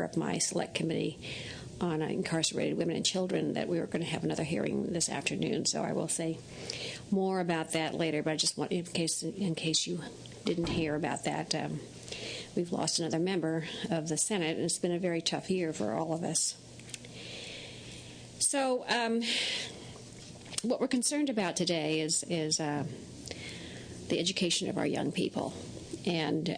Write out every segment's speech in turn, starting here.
of my select committee on incarcerated women and children that we were going to have another hearing this afternoon. So I will say more about that later, but I just want, in case you didn't hear about that, we've lost another member of the Senate, and it's been a very tough year for all of us. So what we're concerned about today is the education of our young people, and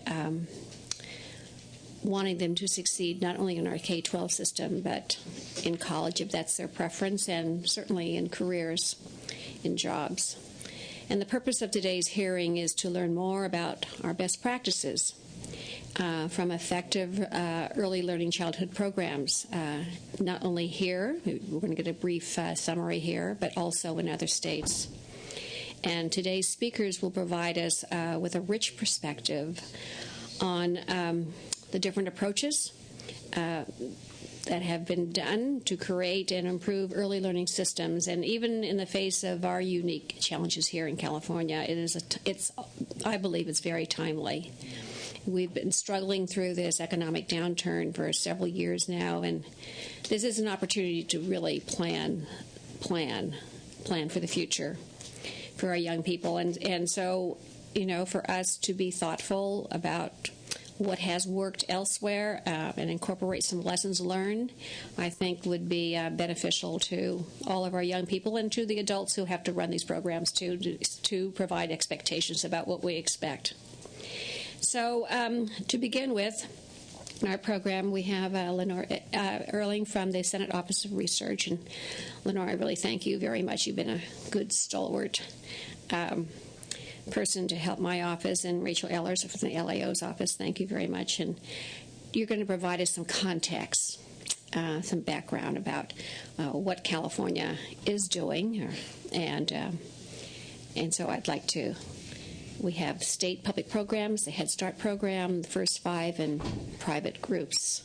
wanting them to succeed not only in our K-12 system, but in college if that's their preference, and certainly in careers, in jobs. And the purpose of today's hearing is to learn more about our best practices from effective early learning childhood programs, not only here, we're going to get a brief summary here, but also in other states. And today's speakers will provide us with a rich perspective on the different approaches that have been done to create and improve early learning systems. And even in the face of our unique challenges here in California, I believe it's very timely. We've been struggling through this economic downturn for several years now, and this is an opportunity to really plan for the future for our young people. And so, for us to be thoughtful about what has worked elsewhere and incorporate some lessons learned, I think would be beneficial to all of our young people and to the adults who have to run these programs to provide expectations about what we expect. So to begin with, in our program, we have Lenore Erling from the Senate Office of Research. And Lenore, I really thank you very much. You've been a good stalwart person to help my office, and Rachel Ehlers from the LAO's office. Thank you very much. And you're going to provide us some context, some background about what California is doing, and so I'd like to. We have state public programs, the Head Start program, the First Five, and private groups.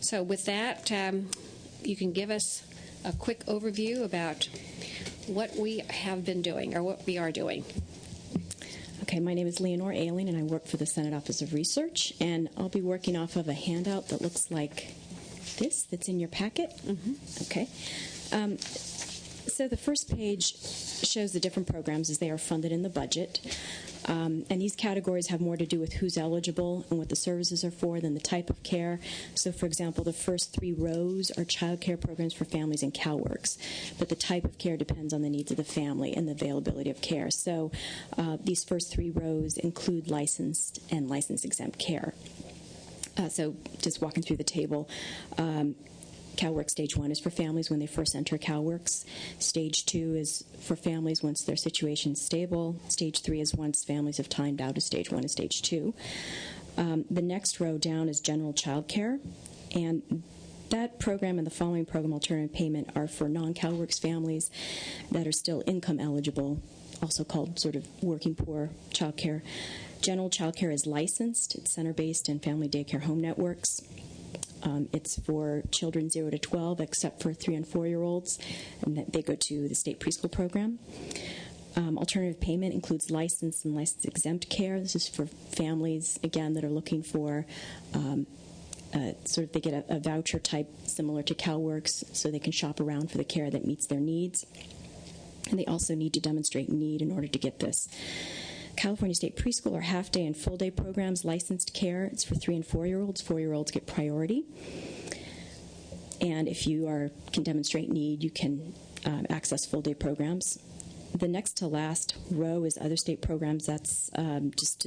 So with that, you can give us a quick overview about what we have been doing or what we are doing. Okay, my name is Lenore Erling, and I work for the Senate Office of Research, and I'll be working off of a handout that looks like this, that's in your packet. Mm-hmm. Okay. So the first page shows the different programs as they are funded in the budget. And these categories have more to do with who's eligible and what the services are for than the type of care. So, for example, the first 3 rows are child care programs for families and CalWORKs, but the type of care depends on the needs of the family and the availability of care. So these first 3 rows include licensed and license-exempt care. So just walking through the table, CalWORKs Stage 1 is for families when they first enter CalWORKs. Stage 2 is for families once their situation is stable. Stage 3 is once families have timed out of Stage 1 and Stage 2. The next row down is general child care, and that program and the following program, alternative payment, are for non-CalWORKs families that are still income eligible, also called sort of working poor child care. General child care is licensed. It's center-based and family daycare home networks. It's for children 0 to 12, except for 3 and 4-year-olds, and they go to the state preschool program. Alternative payment includes licensed and license-exempt care. This is for families, again, that are looking for they get a voucher type similar to CalWORKs, so they can shop around for the care that meets their needs. And they also need to demonstrate need in order to get this. California State Preschool are half-day and full-day programs, licensed care. It's for 3 and 4-year-olds. 4-year-olds get priority. And if you can demonstrate need, you can access full-day programs. The next to last row is other state programs. That's just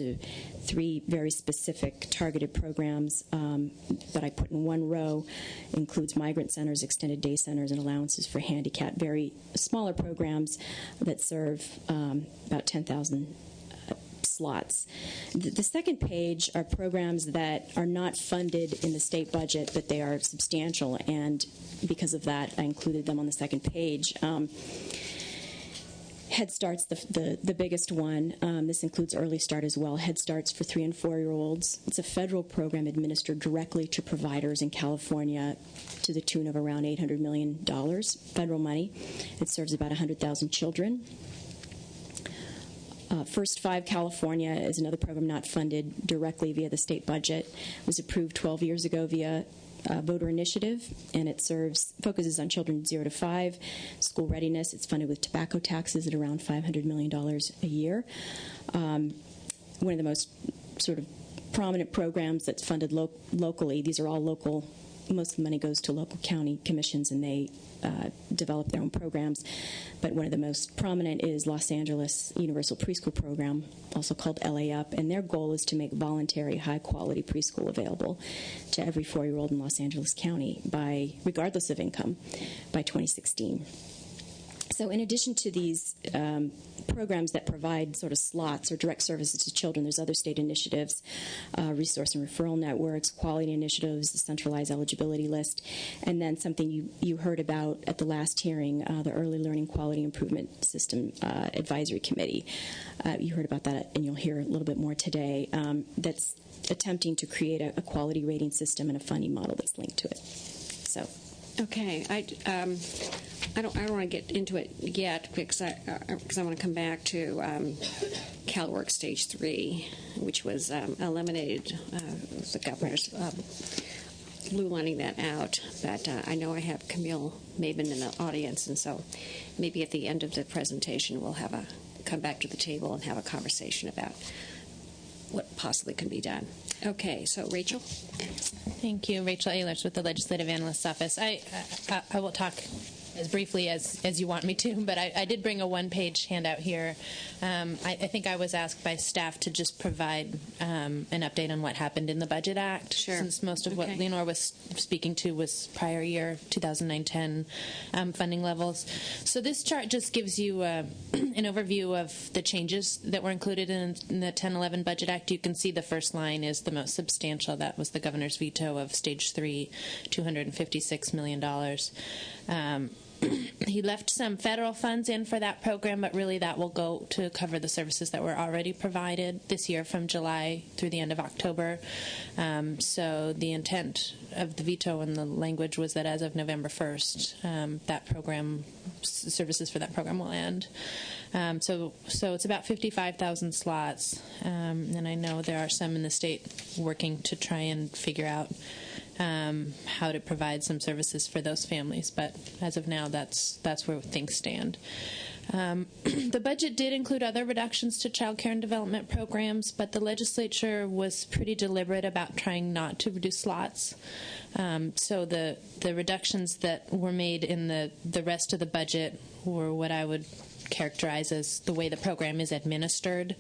3 very specific targeted programs that I put in one row. Includes migrant centers, extended day centers, and allowances for handicap. Very smaller programs that serve about 10,000 slots. The second page are programs that are not funded in the state budget, but they are substantial, and because of that, I included them on the second page. Head Start's the biggest one. This includes Early Start as well. Head Start's for 3 and 4-year-olds. It's a federal program administered directly to providers in California to the tune of around $800 million federal money. It serves about 100,000 children. First Five California is another program not funded directly via the state budget. It was approved 12 years ago via voter initiative, and it focuses on children 0 to 5, school readiness. It's funded with tobacco taxes at around $500 million a year. One of the most sort of prominent programs that's funded locally. These are all local. Most of the money goes to local county commissions, and they develop their own programs. But one of the most prominent is Los Angeles Universal Preschool Program, also called LA Up, and their goal is to make voluntary, high-quality preschool available to every 4-year-old in Los Angeles County, regardless of income, by 2016. So in addition to these programs that provide sort of slots or direct services to children, there's other state initiatives, resource and referral networks, quality initiatives, the centralized eligibility list, and then something you heard about at the last hearing, the Early Learning Quality Improvement System Advisory Committee. You heard about that, and you'll hear a little bit more today. That's attempting to create a quality rating system and a funding model that's linked to it. So. Okay, I don't want to get into it yet because I want to come back to CalWORK Stage 3, which was eliminated. The governor's blue lining that out. But I know I have Camille Mabin in the audience, and so maybe at the end of the presentation we'll come back to the table and have a conversation about what possibly can be done. Okay, so Rachel. Thank you. Rachel Ehlers with the Legislative Analyst's Office. I will talk as briefly as you want me to, but I did bring a one-page handout here. I think I was asked by staff to just provide an update on what happened in the Budget Act, since most of what Leonore was speaking to was prior year, 2009-10 funding levels. So this chart just gives you an overview of the changes that were included in the 10-11 Budget Act. You can see the first line is the most substantial. That was the governor's veto of Stage 3, $256 million. He left some federal funds in for that program, but really that will go to cover the services that were already provided this year from July through the end of October. So the intent of the veto and the language was that as of November 1st, that program, services for that program will end. So it's about 55,000 slots, and I know there are some in the state working to try and figure out how to provide some services for those families, but as of now, that's where things stand. The budget did include other reductions to child care and development programs, but the legislature was pretty deliberate about trying not to reduce slots. So the reductions that were made in the rest of the budget were what I would characterize as the way the program is administered.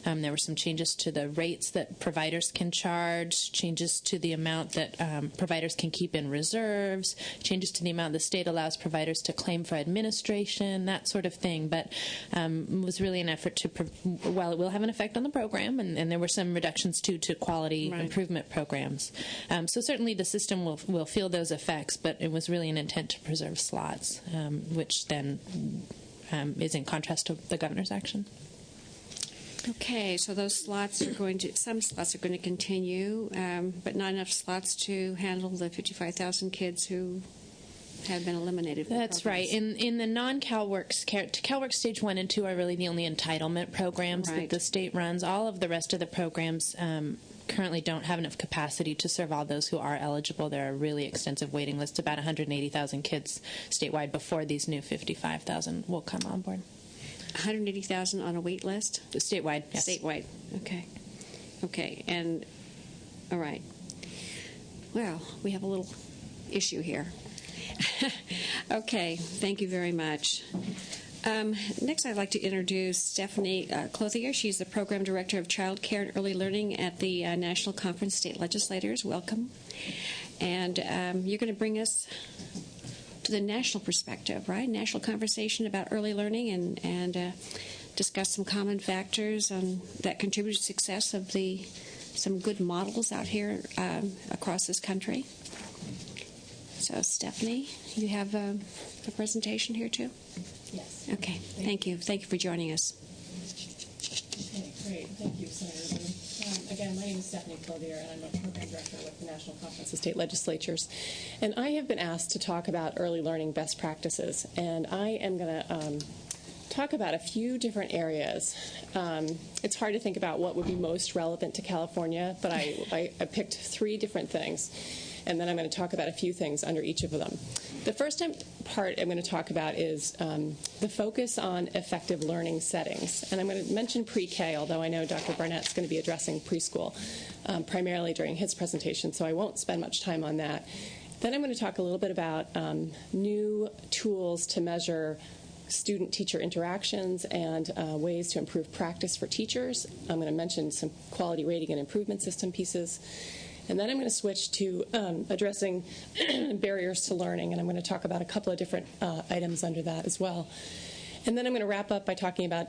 There were some changes to the rates that providers can charge, changes to the amount that providers can keep in reserves, changes to the amount the state allows providers to claim for administration, that sort of thing. But it was really an effort to, while it will have an effect on the program, and there were some reductions too to quality improvement programs. So certainly the system will feel those effects, but it was really an intent to preserve slots, which then is in contrast to the governor's action. Okay, so those slots some slots are going to continue, but not enough slots to handle the 55,000 kids who have been eliminated. That's right. In the non-CalWORKs, CalWORK Stage 1 and 2 are really the only entitlement programs that the state runs. All of the rest of the programs currently don't have enough capacity to serve all those who are eligible. There are really extensive waiting lists, about 180,000 kids statewide before these new 55,000 will come on board. 180,000 on a wait list? Statewide, yes. Statewide, okay. And, all right. Well, we have a little issue here. Okay, thank you very much. Next, I'd like to introduce Stephanie Clothier. She's the Program Director of Child Care and Early Learning at the National Conference of State Legislators. Welcome. And you're going to bring us to the national perspective, right? National conversation about early learning and discuss some common factors that contribute to success of some good models out here across this country. So, Stephanie, you have a presentation here, too? Yes. Okay. Thank you. Thank you for joining us. Okay, great. Thank you, Senator. Again, my name is Stephanie Clothier, and I'm a Program Director with the National Conference of State Legislatures. And I have been asked to talk about early learning best practices, and I am going to talk about a few different areas. It's hard to think about what would be most relevant to California, but I picked three different things. and then I'm going to talk about a few things under each of them. The first part I'm going to talk about is the focus on effective learning settings. And I'm going to mention pre-K, although I know Dr. Barnett's going to be addressing preschool primarily during his presentation, so I won't spend much time on that. Then I'm going to talk a little bit about new tools to measure student-teacher interactions and ways to improve practice for teachers. I'm going to mention some quality rating and improvement system pieces. And then I'm going to switch to addressing barriers to learning, and I'm going to talk about a couple of different items under that as well. And then I'm going to wrap up by talking about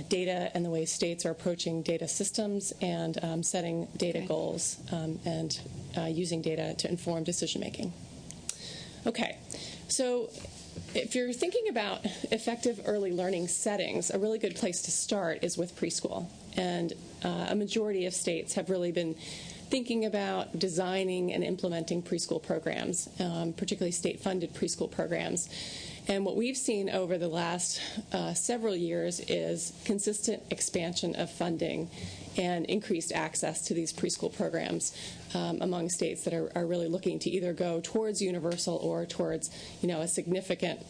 data and the way states are approaching data systems and setting data goals and using data to inform decision-making. Okay, so if you're thinking about effective early learning settings, a really good place to start is with preschool. And a majority of states have really been thinking about designing and implementing preschool programs, particularly state-funded preschool programs. And what we've seen over the last several years is consistent expansion of funding and increased access to these preschool programs among states that are really looking to either go towards universal or towards, a significant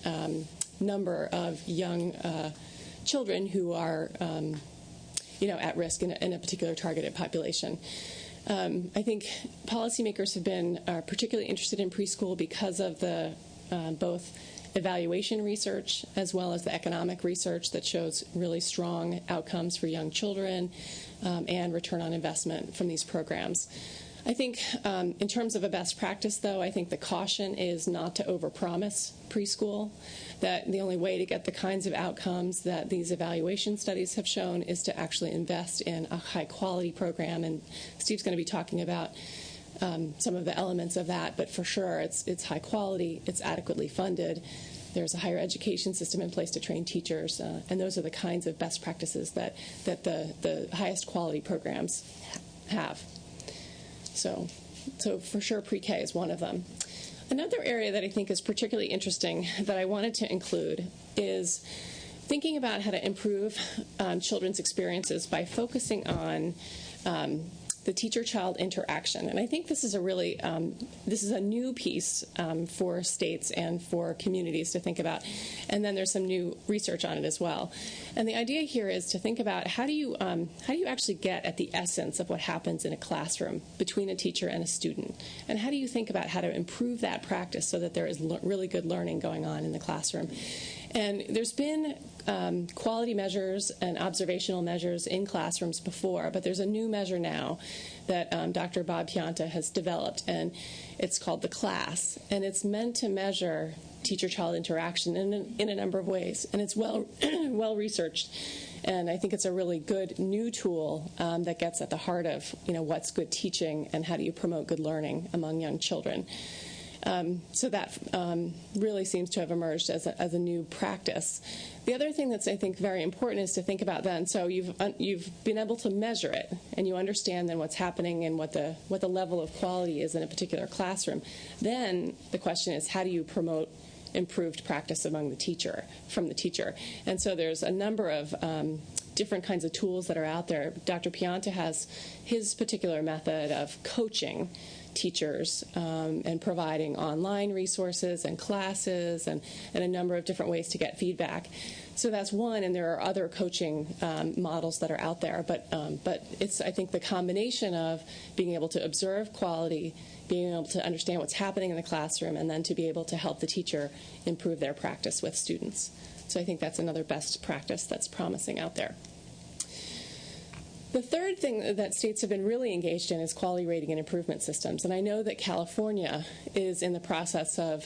number of young children who are, at risk in a particular targeted population. I think policymakers have been particularly interested in preschool because of the both evaluation research as well as the economic research that shows really strong outcomes for young children and return on investment from these programs. I think in terms of a best practice, though, I think the caution is not to overpromise preschool, that the only way to get the kinds of outcomes that these evaluation studies have shown is to actually invest in a high-quality program, and Steve's going to be talking about some of the elements of that, but for sure it's high quality, it's adequately funded, there's a higher education system in place to train teachers, and those are the kinds of best practices that the highest quality programs have. So for sure pre-K is one of them. Another area that I think is particularly interesting that I wanted to include is thinking about how to improve children's experiences by focusing on the teacher-child interaction. And I think this is a new piece for states and for communities to think about. And then there's some new research on it as well. And the idea here is to think about how do you actually get at the essence of what happens in a classroom between a teacher and a student? And how do you think about how to improve that practice so that there is really good learning going on in the classroom? And there's been quality measures and observational measures in classrooms before, but there's a new measure now that Dr. Bob Pianta has developed, and it's called the CLASS, and it's meant to measure teacher-child interaction in a number of ways, and it's well researched, and I think it's a really good new tool that gets at the heart of what's good teaching and how do you promote good learning among young children. So that really seems to have emerged as a new practice. The other thing that's, I think, very important is to think about then. So you've been able to measure it, and you understand then what's happening and what the level of quality is in a particular classroom. Then the question is, how do you promote improved practice from the teacher? And so there's a number of different kinds of tools that are out there. Dr. Pianta has his particular method of coaching teachers and providing online resources and classes and a number of different ways to get feedback. So that's one, and there are other coaching models that are out there. But it's, I think, the combination of being able to observe quality, being able to understand what's happening in the classroom, and then to be able to help the teacher improve their practice with students. So I think that's another best practice that's promising out there. The third thing that states have been really engaged in is quality rating and improvement systems. And I know that California is in the process of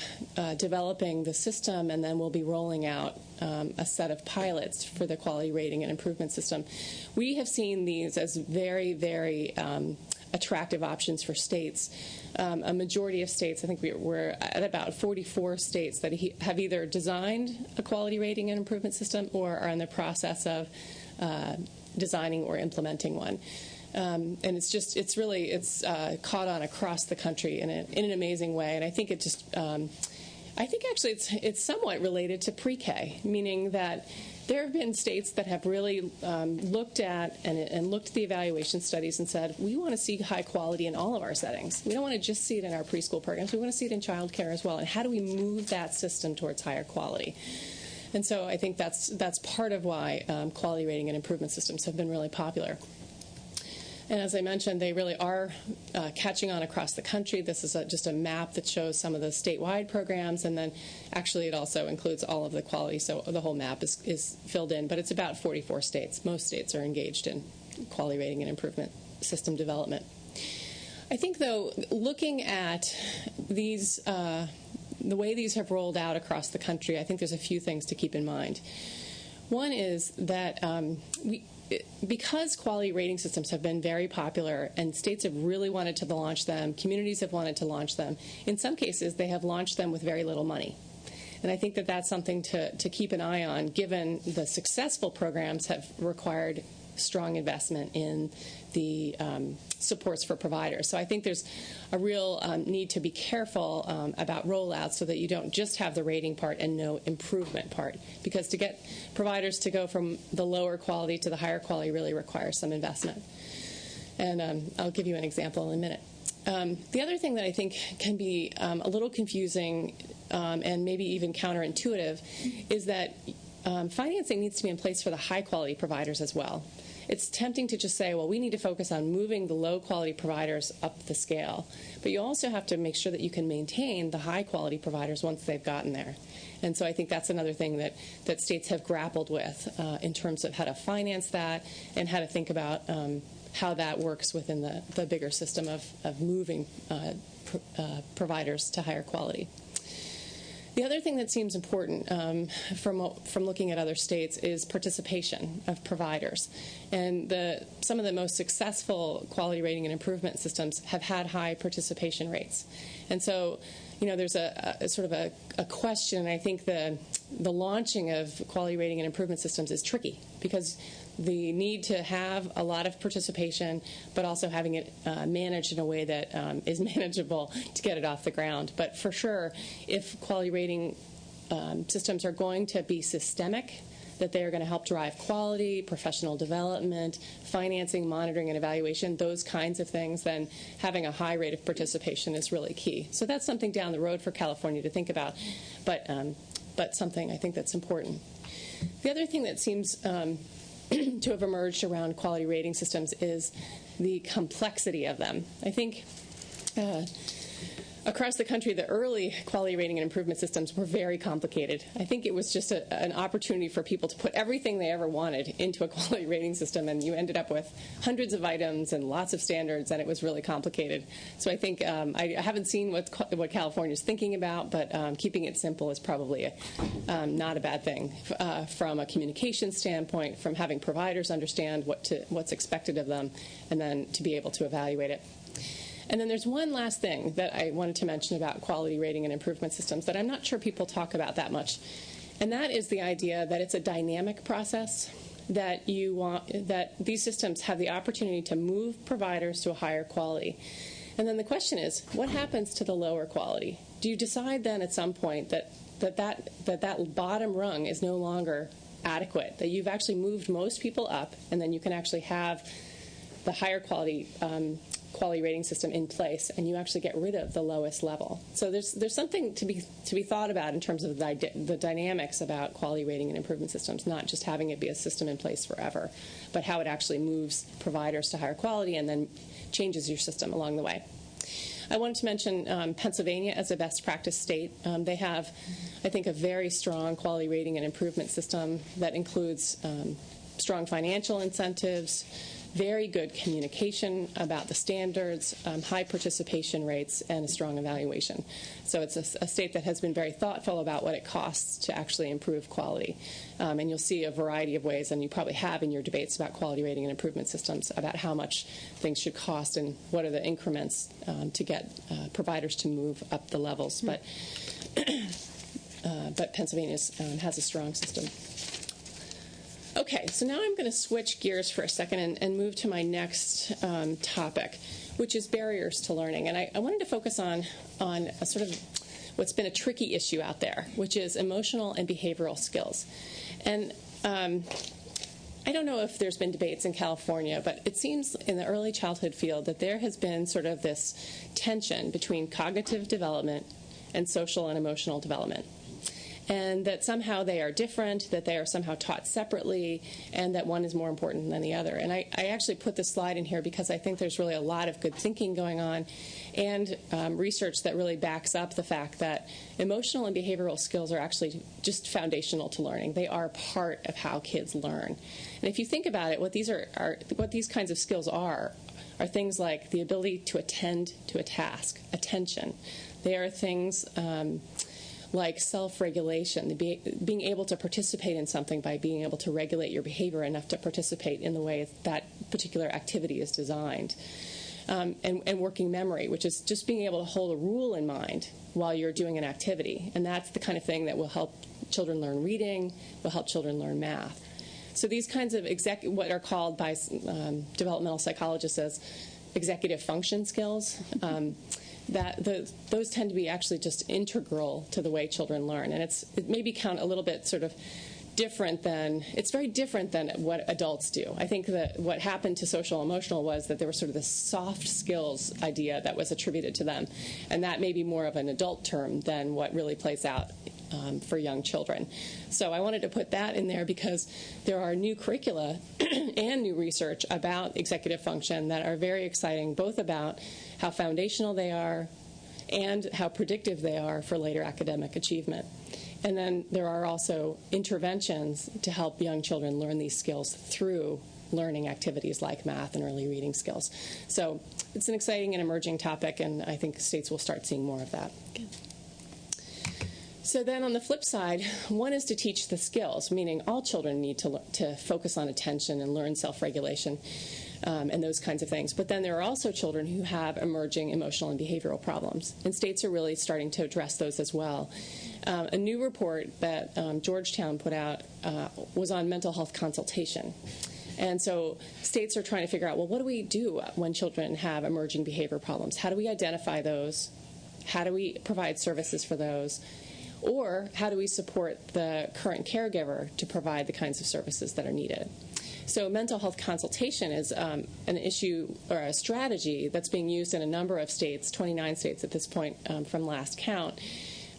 developing the system, and then we'll be rolling out a set of pilots for the quality rating and improvement system. We have seen these as very, very attractive options for states. A majority of states, I think we're at about 44 states that have either designed a quality rating and improvement system or are in the process of designing or implementing one. And it's really caught on across the country in an amazing way. And I think I think actually it's somewhat related to pre-K, meaning that there have been states that have really looked at and looked at the evaluation studies and said, we want to see high quality in all of our settings. We don't want to just see it in our preschool programs. We want to see it in child care as well. And how do we move that system towards higher quality? And so I think that's part of why quality rating and improvement systems have been really popular. And as I mentioned, they really are catching on across the country. This is just a map that shows some of the statewide programs, and then actually it also includes all of the quality, so the whole map is filled in. But it's about 44 states. Most states are engaged in quality rating and improvement system development. I think, though, looking at these, the way these have rolled out across the country, I think there's a few things to keep in mind. One is that because quality rating systems have been very popular and states have really wanted to launch them, communities have wanted to launch them, in some cases they have launched them with very little money. And I think that that's something to keep an eye on, given the successful programs have required strong investment in the supports for providers. So I think there's a real need to be careful about rollouts so that you don't just have the rating part and no improvement part. Because to get providers to go from the lower quality to the higher quality really requires some investment. And I'll give you an example in a minute. The other thing that I think can be a little confusing and maybe even counterintuitive is that financing needs to be in place for the high-quality providers as well. It's tempting to just say, well, we need to focus on moving the low-quality providers up the scale. But you also have to make sure that you can maintain the high-quality providers once they've gotten there. And so I think that's another thing that states have grappled with in terms of how to finance that and how to think about how that works within the bigger system of moving providers to higher quality. The other thing that seems important from looking at other states is participation of providers. And some of the most successful quality rating and improvement systems have had high participation rates. And so, there's a sort of a question. I think the launching of quality rating and improvement systems is tricky because the need to have a lot of participation, but also having it managed in a way that is manageable to get it off the ground. But for sure, if quality rating systems are going to be systemic, that they are going to help drive quality, professional development, financing, monitoring, and evaluation, those kinds of things, then having a high rate of participation is really key. So that's something down the road for California to think about, but something I think that's important. The other thing that seems to have emerged around quality rating systems is the complexity of them. I think across the country, the early quality rating and improvement systems were very complicated. I think it was just an opportunity for people to put everything they ever wanted into a quality rating system, and you ended up with hundreds of items and lots of standards, and it was really complicated. So I think I haven't seen what California is thinking about, but keeping it simple is probably not a bad thing from a communication standpoint, from having providers understand what's expected of them, and then to be able to evaluate it. And then there's one last thing that I wanted to mention about quality rating and improvement systems that I'm not sure people talk about that much, and that is the idea that it's a dynamic process, that these systems have the opportunity to move providers to a higher quality. And then the question is, what happens to the lower quality? Do you decide then at some point that bottom rung is no longer adequate, that you've actually moved most people up, and then you can actually have the higher quality rating system in place, and you actually get rid of the lowest level. So there's something to be thought about in terms of the dynamics about quality rating and improvement systems, not just having it be a system in place forever, but how it actually moves providers to higher quality and then changes your system along the way. I wanted to mention Pennsylvania as a best practice state. They have, I think, a very strong quality rating and improvement system that includes strong financial incentives, very good communication about the standards, high participation rates, and a strong evaluation. So it's a state that has been very thoughtful about what it costs to actually improve quality. And you'll see a variety of ways, and you probably have in your debates about quality rating and improvement systems, about how much things should cost and what are the increments to get providers to move up the levels. But Pennsylvania has a strong system. Okay, so now I'm going to switch gears for a second and move to my next topic, which is barriers to learning. And I wanted to focus on a sort of what's been a tricky issue out there, which is emotional and behavioral skills. And I don't know if there's been debates in California, but it seems in the early childhood field that there has been sort of this tension between cognitive development and social and emotional development, and that somehow they are different, that they are somehow taught separately, and that one is more important than the other. And I actually put this slide in here because I think there's really a lot of good thinking going on and research that really backs up the fact that emotional and behavioral skills are actually just foundational to learning. They are part of how kids learn. And if you think about it, what these kinds of skills are things like the ability to attend to a task, attention. They are things like self-regulation, being able to participate in something by being able to regulate your behavior enough to participate in the way that particular activity is designed. And working memory, which is just being able to hold a rule in mind while you're doing an activity. And that's the kind of thing that will help children learn reading, will help children learn math. So these kinds of what are called by developmental psychologists as executive function skills, those tend to be actually just integral to the way children learn. And it may be a little bit sort of it's very different than what adults do. I think that what happened to social and emotional was that there was sort of this soft skills idea that was attributed to them. And that may be more of an adult term than what really plays out for young children. So I wanted to put that in there because there are new curricula and new research about executive function that are very exciting, both about how foundational they are and how predictive they are for later academic achievement. And then there are also interventions to help young children learn these skills through learning activities like math and early reading skills. So it's an exciting and emerging topic, and I think states will start seeing more of that. Good. So then on the flip side, one is to teach the skills, meaning all children need to focus on attention and learn self-regulation and those kinds of things. But then there are also children who have emerging emotional and behavioral problems, and states are really starting to address those as well. A new report that Georgetown put out was on mental health consultation. And so states are trying to figure out, well, what do we do when children have emerging behavior problems? How do we identify those? How do we provide services for those? Or how do we support the current caregiver to provide the kinds of services that are needed? So mental health consultation is an issue or a strategy that's being used in a number of states, 29 states at this point from last count.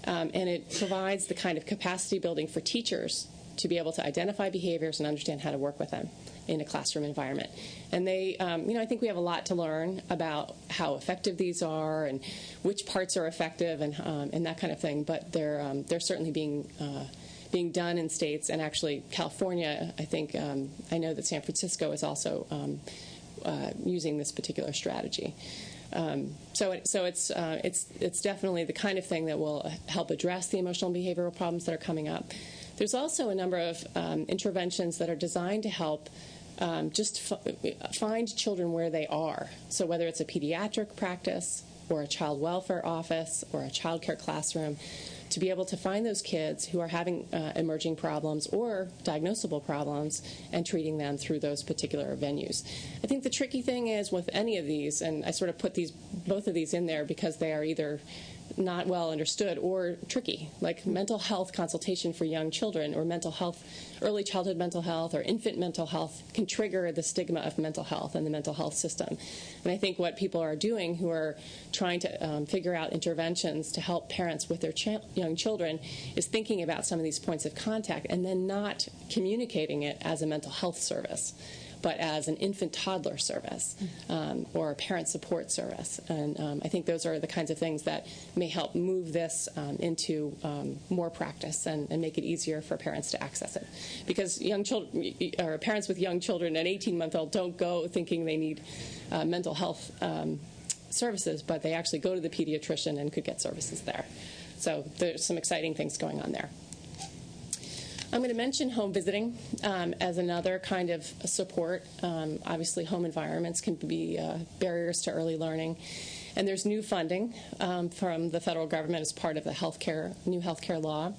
And it provides the kind of capacity building for teachers to be able to identify behaviors and understand how to work with them in a classroom environment. And they, I think we have a lot to learn about how effective these are and which parts are effective and that kind of thing. But they're certainly being done in states, and actually California, I think, I know that San Francisco is also using this particular strategy. So it's definitely the kind of thing that will help address the emotional and behavioral problems that are coming up. There's also a number of interventions that are designed to help find children where they are. So whether it's a pediatric practice or a child welfare office or a child care classroom, to be able to find those kids who are having emerging problems or diagnosable problems and treating them through those particular venues. I think the tricky thing is with any of these, and I sort of put both of these in there because they are either not well understood or tricky, like mental health consultation for young children or mental health, early childhood mental health or infant mental health can trigger the stigma of mental health and the mental health system. And I think what people are doing who are trying to figure out interventions to help parents with their young children is thinking about some of these points of contact and then not communicating it as a mental health service, but as an infant-toddler service or a parent support service. And I think those are the kinds of things that may help move this into more practice and make it easier for parents to access it. Because young children, or parents with young children, an 18-month-old, don't go thinking they need mental health services, but they actually go to the pediatrician and could get services there. So there's some exciting things going on there. I'm going to mention home visiting as another kind of support. Obviously, home environments can be barriers to early learning. And there's new funding from the federal government as part of the new healthcare law.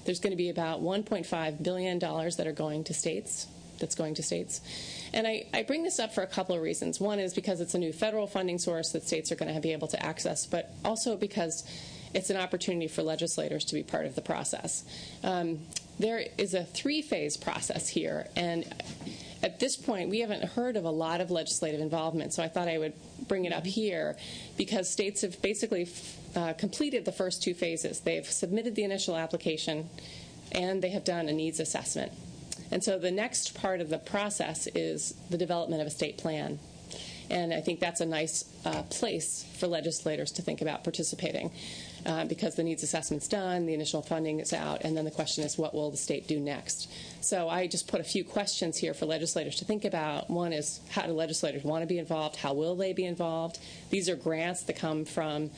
There's going to be about $1.5 billion that are going to states. And I bring this up for a couple of reasons. One is because it's a new federal funding source that states are going to be able to access, but also because it's an opportunity for legislators to be part of the process. there is a three-phase process here, and at this point, we haven't heard of a lot of legislative involvement, so I thought I would bring it up here because states have basically completed the first two phases. They've submitted the initial application, and they have done a needs assessment. And so the next part of the process is the development of a state plan. And I think that's a nice place for legislators to think about participating because the needs assessment's done, the initial funding is out, and then the question is, what will the state do next? So I just put a few questions here for legislators to think about. One is, how do legislators want to be involved? How will they be involved? These are grants that come from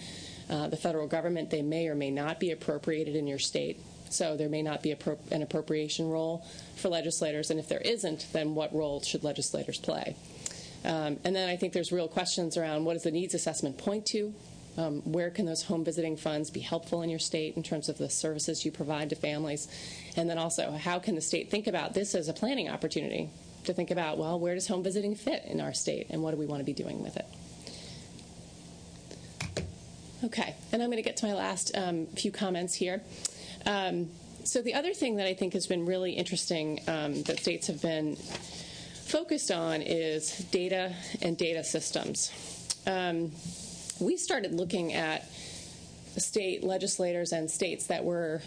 the federal government. They may or may not be appropriated in your state. So there may not be an appropriation role for legislators. And if there isn't, then what role should legislators play? And then I think there's real questions around, what does the needs assessment point to? Where can those home visiting funds be helpful in your state in terms of the services you provide to families? And then also, how can the state think about this as a planning opportunity to think about, well, where does home visiting fit in our state, and what do we want to be doing with it? Okay, and I'm going to get to my last few comments here. So the other thing that I think has been really interesting that states have been focused on is data and data systems. We started looking at state legislators and states that were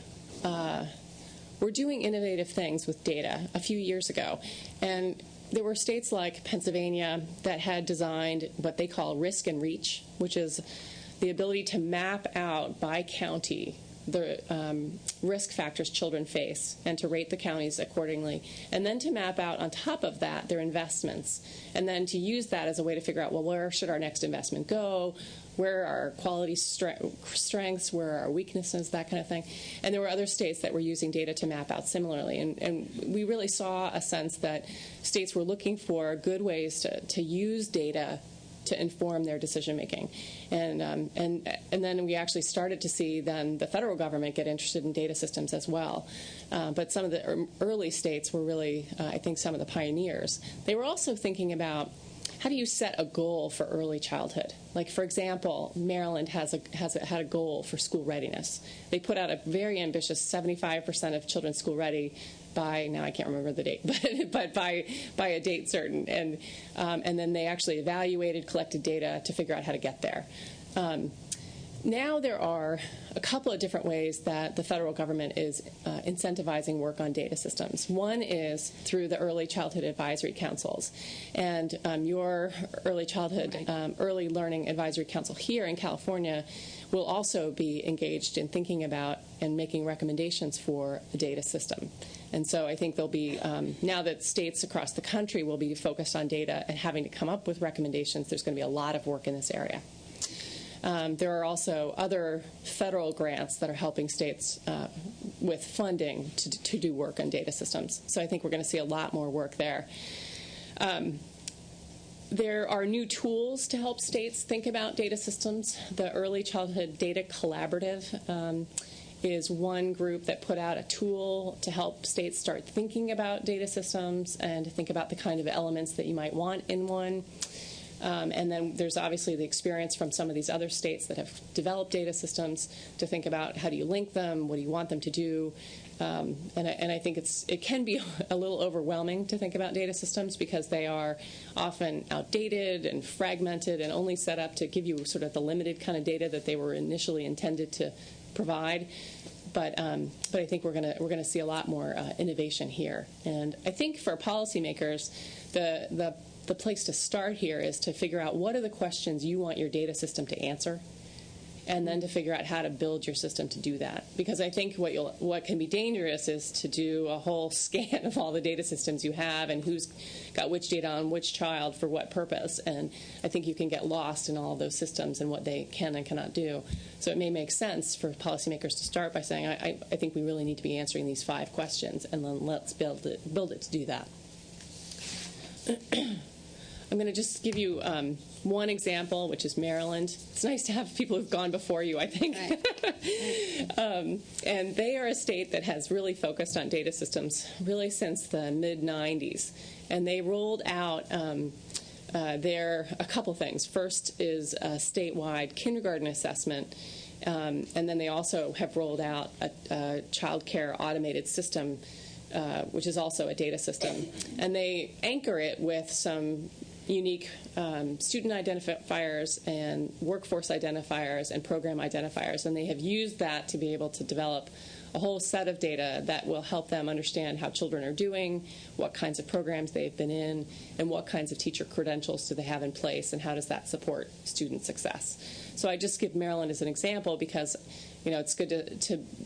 doing innovative things with data a few years ago. And there were states like Pennsylvania that had designed what they call risk and reach, which is the ability to map out by county the risk factors children face and to rate the counties accordingly, and then to map out on top of that their investments, and then to use that as a way to figure out, well, where should our next investment go, where are our quality strengths, where are our weaknesses, that kind of thing. And there were other states that were using data to map out similarly, and we really saw a sense that states were looking for good ways to use data to inform their decision making, and then we actually started to see then the federal government get interested in data systems as well. But some of the early states were really, I think, some of the pioneers. They were also thinking about, how do you set a goal for early childhood? Like, for example, Maryland had a goal for school readiness. They put out a very ambitious 75% of children school ready by, now I can't remember the date, but by a date certain. And then they actually evaluated, collected data to figure out how to get there. Now there are a couple of different ways that the federal government is incentivizing work on data systems. One is through the Early Childhood Advisory Councils. And your Early Childhood, Early Learning Advisory Council here in California will also be engaged in thinking about and making recommendations for a data system. And so I think there'll be, now that states across the country will be focused on data and having to come up with recommendations, there's going to be a lot of work in this area. There are also other federal grants that are helping states with funding to do work on data systems. So I think we're going to see a lot more work there. There are new tools to help states think about data systems. The Early Childhood Data Collaborative is one group that put out a tool to help states start thinking about data systems and to think about the kind of elements that you might want in one. And then there's obviously the experience from some of these other states that have developed data systems to think about, how do you link them, what do you want them to do. And I think it can be a little overwhelming to think about data systems because they are often outdated and fragmented and only set up to give you sort of the limited kind of data that they were initially intended to provide. But I think we're going to see a lot more innovation here. And I think for policymakers, the place to start here is to figure out what are the questions you want your data system to answer, and then to figure out how to build your system to do that. Because I think what can be dangerous is to do a whole scan of all the data systems you have and who's got which data on which child for what purpose. And I think you can get lost in all of those systems and what they can and cannot do. So it may make sense for policymakers to start by saying, I think we really need to be answering these 5 questions, and then let's build it to do that. I'm going to just give you one example, which is Maryland. It's nice to have people who've gone before you, I think. Right. And they are a state that has really focused on data systems really since the mid-'90s. And they rolled out a couple things. First is a statewide kindergarten assessment And then they also have rolled out a child care automated system, which is also a data system. And they anchor it with some unique student identifiers and workforce identifiers and program identifiers. And they have used that to be able to develop a whole set of data that will help them understand how children are doing, what kinds of programs they've been in, and what kinds of teacher credentials do they have in place, and how does that support student success. So I just give Maryland as an example because, it's good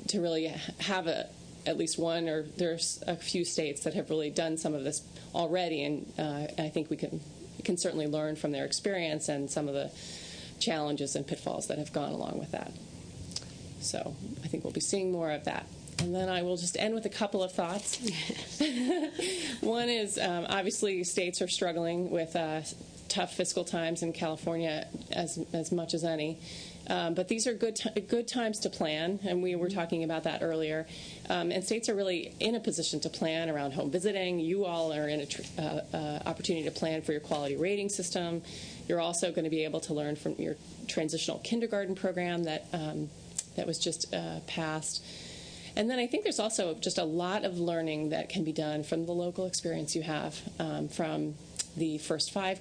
to really have at least one, or there's a few states that have really done some of this already, and I think we can certainly learn from their experience and some of the challenges and pitfalls that have gone along with that. So I think we'll be seeing more of that. And then I will just end with a couple of thoughts. One is obviously states are struggling with tough fiscal times in California as much as any. But these are good times to plan, and we were talking about that earlier. And states are really in a position to plan around home visiting. You all are in an opportunity to plan for your quality rating system. You're also going to be able to learn from your transitional kindergarten program that was just passed. And then I think there's also just a lot of learning that can be done from the local experience you have from the first 5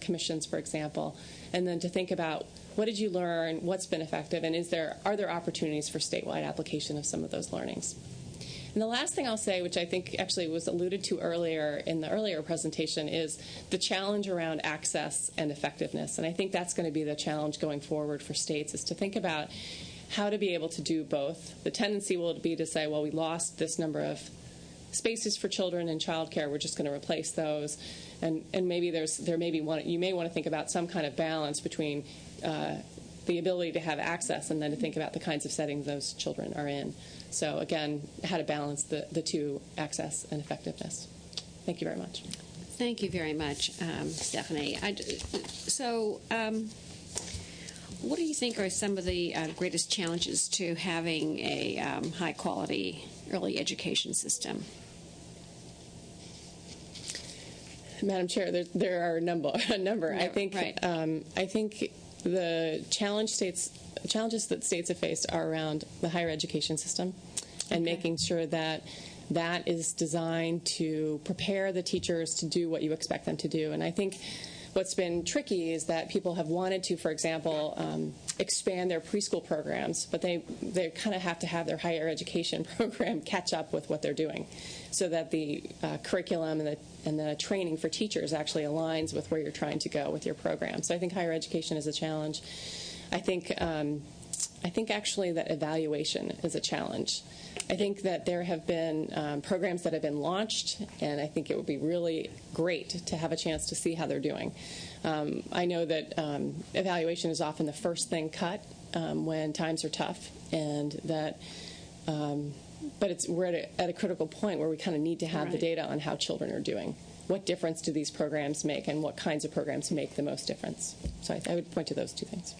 commissions, for example, and then to think about what did you learn, what's been effective, and are there opportunities for statewide application of some of those learnings. And the last thing I'll say, which I think actually was alluded to earlier in the earlier presentation, is the challenge around access and effectiveness. And I think that's going to be the challenge going forward for states, is to think about how to be able to do both. The tendency will be to say, well, we lost this number of spaces for children in childcare, we're just going to replace those. And maybe you may want to think about some kind of balance between the ability to have access and then to think about the kinds of settings those children are in. So again, how to balance the two, access and effectiveness. Thank you very much. Thank you very much, Stephanie. What do you think are some of the greatest challenges to having a high-quality early education system? Madam Chair, there are a number. Right. I think the challenges that states have faced are around the higher education system and making sure that that is designed to prepare the teachers to do what you expect them to do. And I think what's been tricky is that people have wanted to, for example, expand their preschool programs, but they kind of have to have their higher education program catch up with what they're doing, so that the curriculum and the training for teachers actually aligns with where you're trying to go with your program. So I think higher education is a challenge. I think actually that evaluation is a challenge. I think that there have been programs that have been launched, and I think it would be really great to have a chance to see how they're doing. I know that evaluation is often the first thing cut when times are tough, and that but we're at a critical point where we kind of need to have the data on how children are doing. What difference do these programs make, and what kinds of programs make the most difference? So I would point to those two things.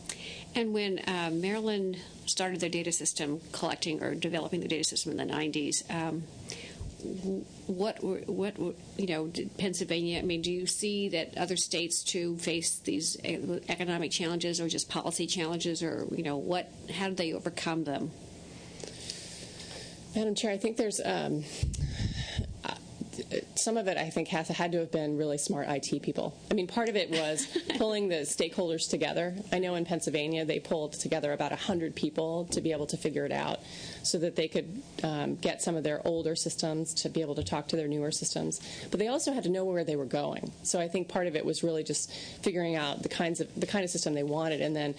And when Maryland started their data system collecting or developing the data system in the 90s, did Pennsylvania, I mean, do you see that other states too face these economic challenges or just policy challenges, or, how did they overcome them? Madam Chair, I think there's some of it, I think, had to have been really smart IT people. I mean, part of it was pulling the stakeholders together. I know in Pennsylvania they pulled together about 100 people to be able to figure it out so that they could get some of their older systems to be able to talk to their newer systems. But they also had to know where they were going. So I think part of it was really just figuring out the kind of system they wanted, and then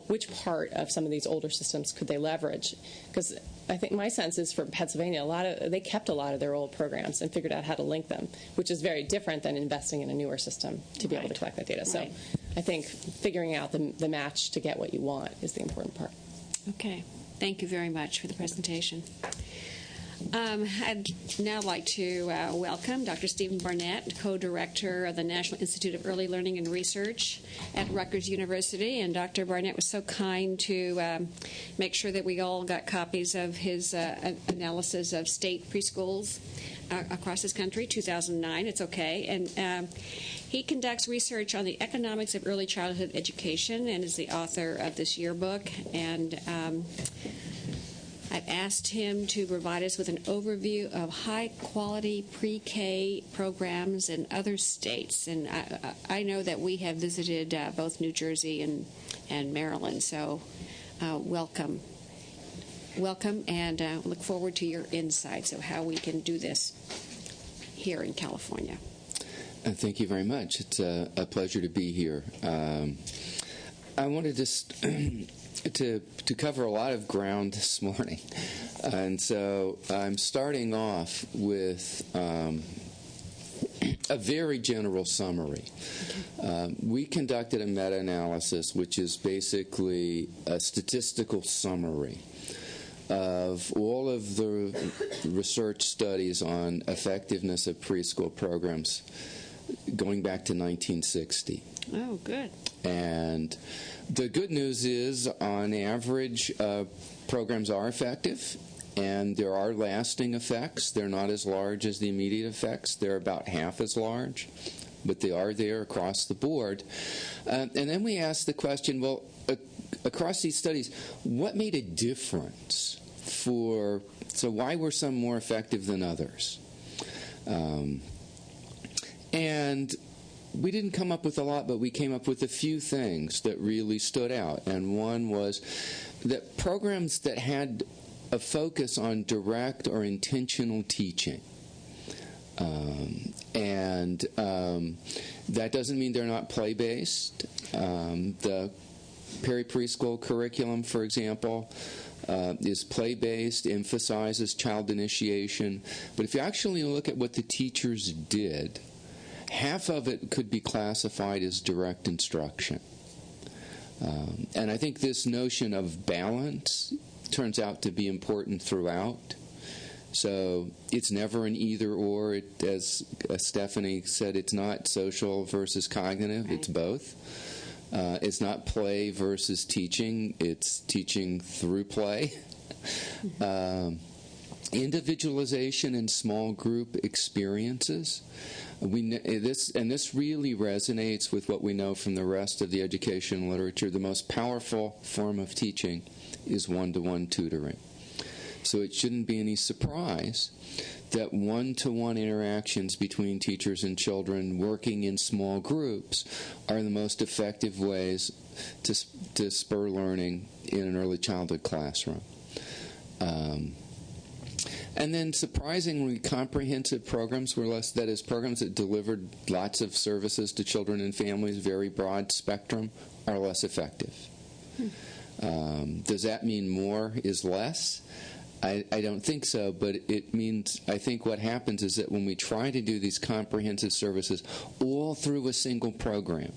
which part of some of these older systems could they leverage. Because I think my sense is for Pennsylvania, they kept a lot of their old programs and figured out how to link them, which is very different than investing in a newer system to be able to collect that data. So I think figuring out the match to get what you want is the important part. Okay. Thank you very much for the presentation. I'd now like to welcome Dr. Stephen Barnett, co-director of the National Institute of Early Learning and Research at Rutgers University. And Dr. Barnett was so kind to make sure that we all got copies of his analysis of state preschools across this country, 2009. It's okay. And He conducts research on the economics of early childhood education and is the author of this yearbook. And I've asked him to provide us with an overview of high-quality pre-K programs in other states. And I know that we have visited both New Jersey and Maryland, so welcome. Welcome, and look forward to your insights of how we can do this here in California. Thank you very much. It's a pleasure to be here. I wanted to cover a lot of ground this morning, and so I'm starting off with a very general summary. We conducted a meta-analysis, which is basically a statistical summary of all of the research studies on effectiveness of preschool programs going back to 1960. Oh, good. And the good news is, on average, programs are effective, and there are lasting effects. They're not as large as the immediate effects. They're about half as large, but they are there across the board. And then we asked the question, well, across these studies, what made a difference so why were some more effective than others? And we didn't come up with a lot, but we came up with a few things that really stood out. And one was that programs that had a focus on direct or intentional teaching, that doesn't mean they're not play-based. The peri-preschool curriculum, for example, is play-based, emphasizes child initiation. But if you actually look at what the teachers did, half of it could be classified as direct instruction. And I think this notion of balance turns out to be important throughout. So it's never an either-or. As Stephanie said, it's not social versus cognitive. Right. It's both. It's not play versus teaching. It's teaching through play. Individualization and small group experiences. This really resonates with what we know from the rest of the education literature. The most powerful form of teaching is one-to-one tutoring. So it shouldn't be any surprise that one-to-one interactions between teachers and children working in small groups are the most effective ways to spur learning in an early childhood classroom. And then, surprisingly, comprehensive programs were less, that is, programs that delivered lots of services to children and families, very broad spectrum, are less effective. Does that mean more is less? I don't think so, but it means, I think what happens is that when we try to do these comprehensive services all through a single program,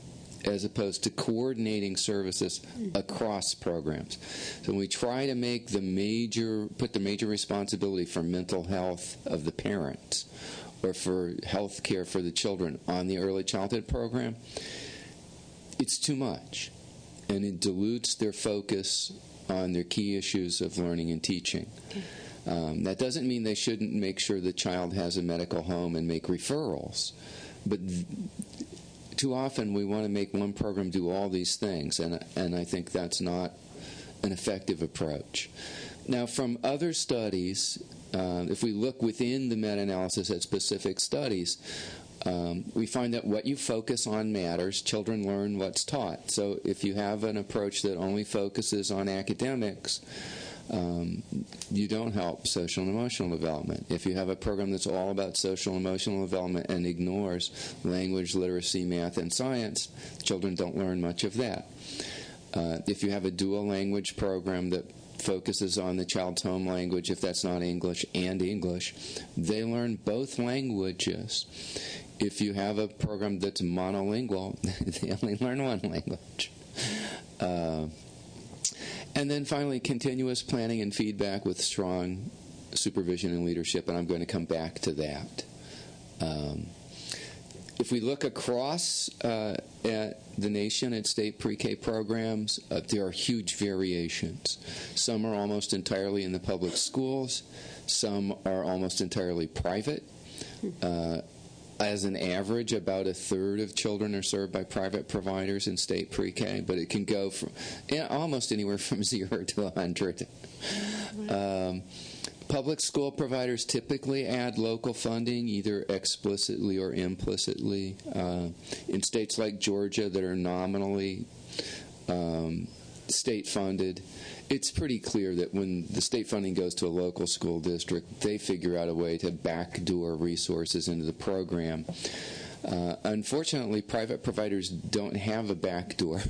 as opposed to coordinating services across programs. So when we try to make put the major responsibility for mental health of the parents or for health care for the children on the early childhood program, it's too much. And it dilutes their focus on their key issues of learning and teaching. Okay. That doesn't mean they shouldn't make sure the child has a medical home and make referrals, but too often we want to make one program do all these things, and I think that's not an effective approach. Now, from other studies, if we look within the meta-analysis at specific studies, we find that what you focus on matters. Children learn what's taught. So if you have an approach that only focuses on academics, you don't help social and emotional development. If you have a program that's all about social and emotional development and ignores language, literacy, math, and science, children don't learn much of that. If you have a dual language program that focuses on the child's home language, if that's not English and English, they learn both languages. If you have a program that's monolingual, they only learn one language. And then finally, continuous planning and feedback with strong supervision and leadership, and I'm going to come back to that. If we look across at the nation at state pre-K programs, there are huge variations. Some are almost entirely in the public schools. Some are almost entirely private. as an average, about a third of children are served by private providers in state pre-K, but it can go from almost anywhere from 0 to 100. Public school providers typically add local funding, either explicitly or implicitly. In states like Georgia that are nominally state-funded, it's pretty clear that when the state funding goes to a local school district, they figure out a way to backdoor resources into the program. Unfortunately, private providers don't have a backdoor.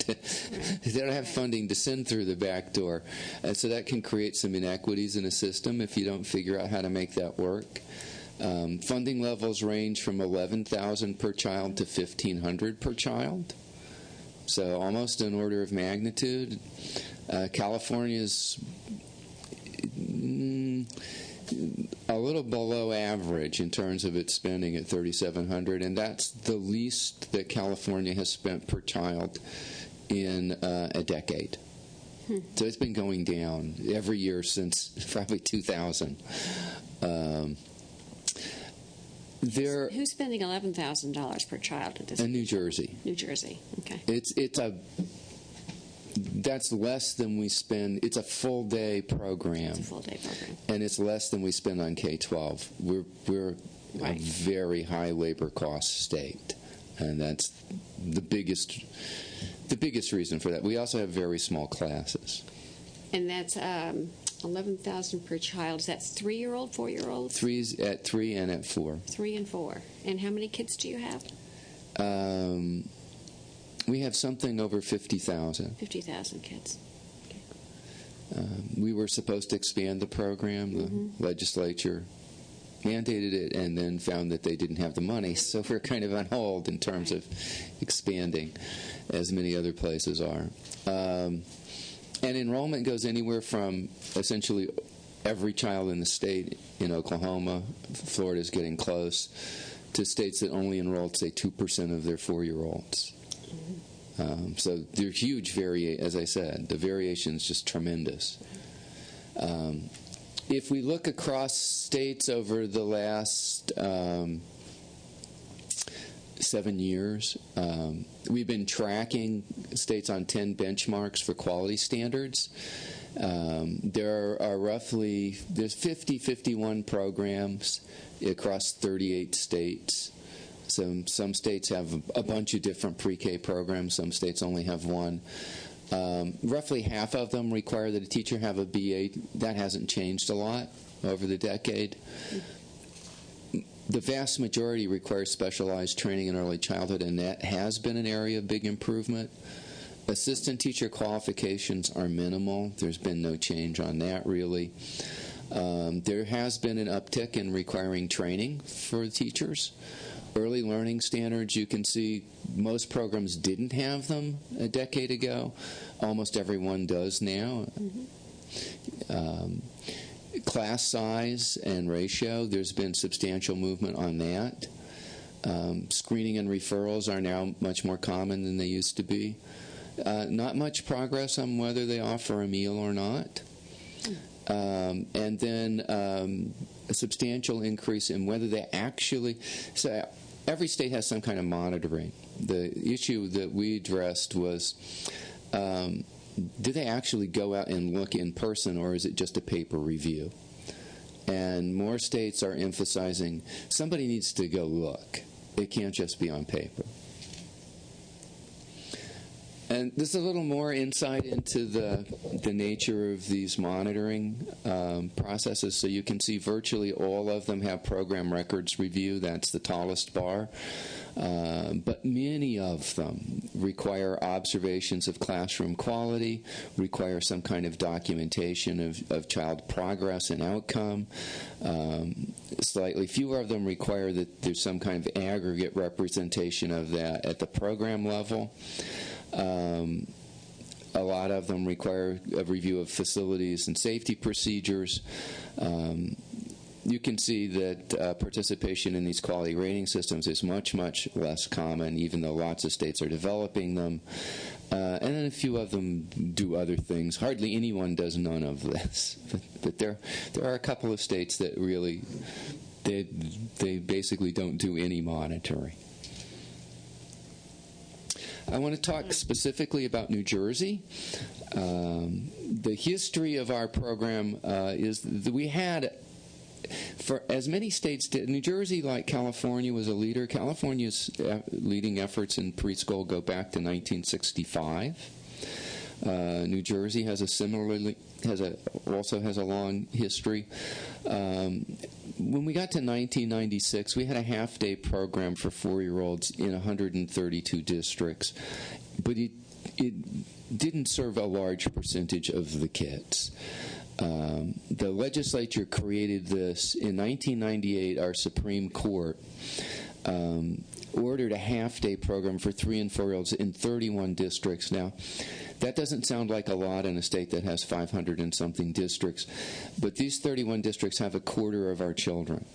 They don't have funding to send through the back door. And so that can create some inequities in a system if you don't figure out how to make that work. Funding levels range from $11,000 per child to $1,500 per child. So almost an order of magnitude. California's a little below average in terms of its spending at $3,700, and that's the least that California has spent per child in a decade. So it's been going down every year since probably 2000. Who's spending $11,000 per child at this? In New Jersey. New Jersey. Okay. That's less than we spend. It's a full day program. It's a full day program, and it's less than we spend on K-12. We're right. A very high labor cost state, and that's the biggest reason for that. We also have very small classes. And that's $11,000 per child. Is that 3-year-old, 4-year-olds? 3's at 3 and at 4. 3 and 4. And how many kids do you have? We have something over 50,000. 50,000 kids. Okay. We were supposed to expand the program. The legislature mandated it and then found that they didn't have the money, so we're kind of on hold in terms of expanding, as many other places are. And enrollment goes anywhere from essentially every child in the state. In Oklahoma, Florida's getting close, to states that only enrolled, say, 2% of their 4-year-olds. So they're huge as I said, the variation is just tremendous. If we look across states over the last 7 years, we've been tracking states on 10 benchmarks for quality standards. There's 51 programs across 38 states. So some states have a bunch of different pre-K programs. Some states only have one. Roughly half of them require that a teacher have a BA. That hasn't changed a lot over the decade. The vast majority require specialized training in early childhood, and that has been an area of big improvement. Assistant teacher qualifications are minimal. There's been no change on that, really. There has been an uptick in requiring training for teachers. Early learning standards, you can see most programs didn't have them a decade ago. Almost everyone does now. Class size and ratio, there's been substantial movement on that. Screening and referrals are now much more common than they used to be. Not much progress on whether they offer a meal or not. And then a substantial increase in whether they actually... So every state has some kind of monitoring. The issue that we addressed was, do they actually go out and look in person, or is it just a paper review? And more states are emphasizing somebody needs to go look. It can't just be on paper. And this is a little more insight into the nature of these monitoring processes. So you can see virtually all of them have program records review. That's the tallest bar. But many of them require observations of classroom quality, require some kind of documentation of child progress and outcome. Slightly fewer of them require that there's some kind of aggregate representation of that at the program level. A lot of them require a review of facilities and safety procedures. You can see that participation in these quality rating systems is much, much less common, even though lots of states are developing them. And then a few of them do other things. Hardly anyone does none of this. But there are a couple of states that really... they basically don't do any monitoring. I want to talk specifically about New Jersey. The history of our program is that we had, for as many states did, New Jersey, like California, was a leader. California's leading efforts in preschool go back to 1965. New Jersey has also has a long history. When we got to 1996, we had a half-day program for 4-year-olds in 132 districts, but it didn't serve a large percentage of the kids. The legislature created this in 1998. Our Supreme Court ordered a half-day program for 3- and 4-year-olds in 31 districts. Now, that doesn't sound like a lot in a state that has 500 and something districts, but these 31 districts have a quarter of our children.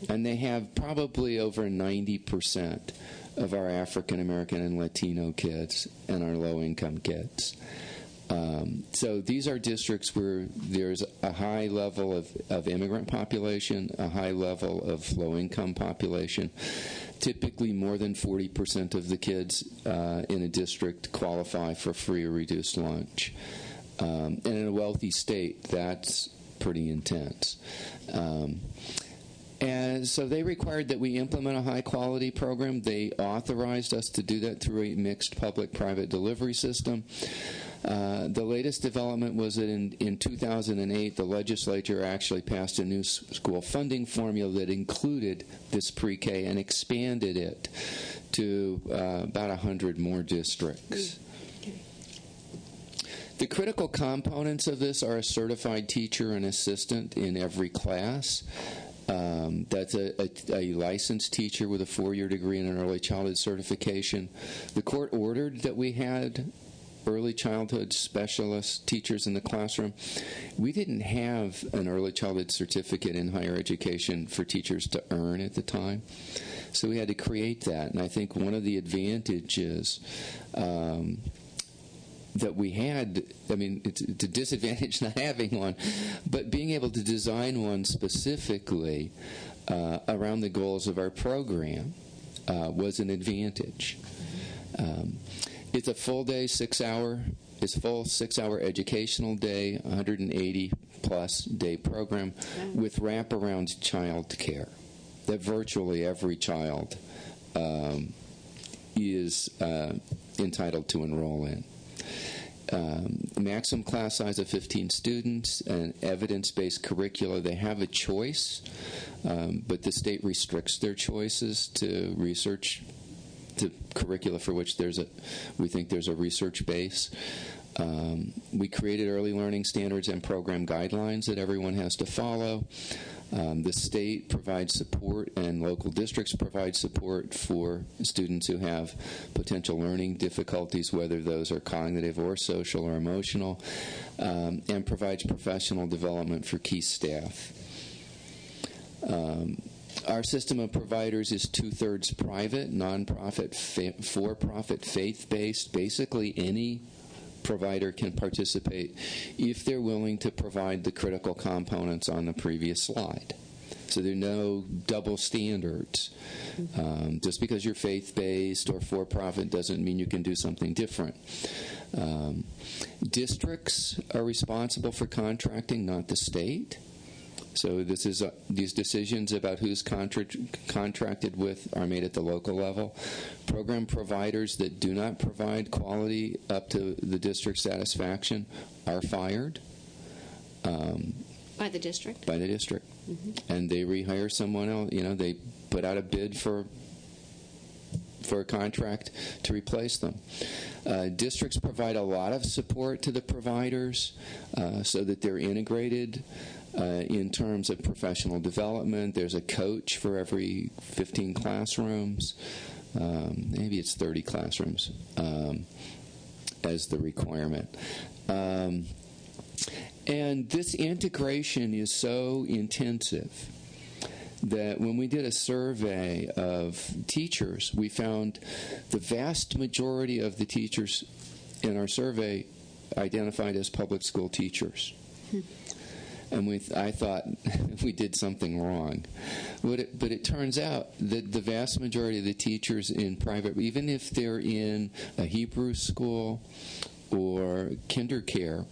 And they have probably over 90% of our African American and Latino kids and our low-income kids. So these are districts where there's a high level of immigrant population, a high level of low-income population. Typically, more than 40% of the kids in a district qualify for free or reduced lunch. And in a wealthy state, that's pretty intense. And so they required that we implement a high-quality program. They authorized us to do that through a mixed public-private delivery system. The latest development was that in 2008, the legislature actually passed a new school funding formula that included this pre-K and expanded it to about 100 more districts. The critical components of this are a certified teacher and assistant in every class. That's a licensed teacher with a 4-year degree and an early childhood certification. The court ordered that we had early childhood specialist teachers in the classroom. We didn't have an early childhood certificate in higher education for teachers to earn at the time, so we had to create that. And I think one of the advantages that we had, I mean, it's a disadvantage not having one, but being able to design one specifically around the goals of our program was an advantage. It's a full day, 6-hour. It's a full 6-hour educational day, 180-plus day program with wraparound child care that virtually every child is entitled to enroll in. Maximum class size of 15 students, and evidence-based curricula. They have a choice, but the state restricts their choices to research, to curricula for which we think there's a research base. We created early learning standards and program guidelines that everyone has to follow. The state provides support and local districts provide support for students who have potential learning difficulties, whether those are cognitive or social or emotional, and provides professional development for key staff. Our system of providers is 2/3 private, nonprofit, for-profit, faith-based. Basically, any provider can participate if they're willing to provide the critical components on the previous slide. So there are no double standards. Just because you're faith-based or for-profit doesn't mean you can do something different. Districts are responsible for contracting, not the state. So these decisions about who's contracted with are made at the local level. Program providers that do not provide quality up to the district's satisfaction are fired. By the district? By the district. Mm-hmm. And they rehire someone else. You know, they put out a bid for a contract to replace them. Districts provide a lot of support to the providers so that they're integrated. In terms of professional development, there's a coach for every 15 classrooms. Maybe it's 30 classrooms as the requirement. And this integration is so intensive that when we did a survey of teachers, we found the vast majority of the teachers in our survey identified as public school teachers. And and I thought we did something wrong. But it turns out that the vast majority of the teachers in private, even if they're in a Hebrew school or kinder care,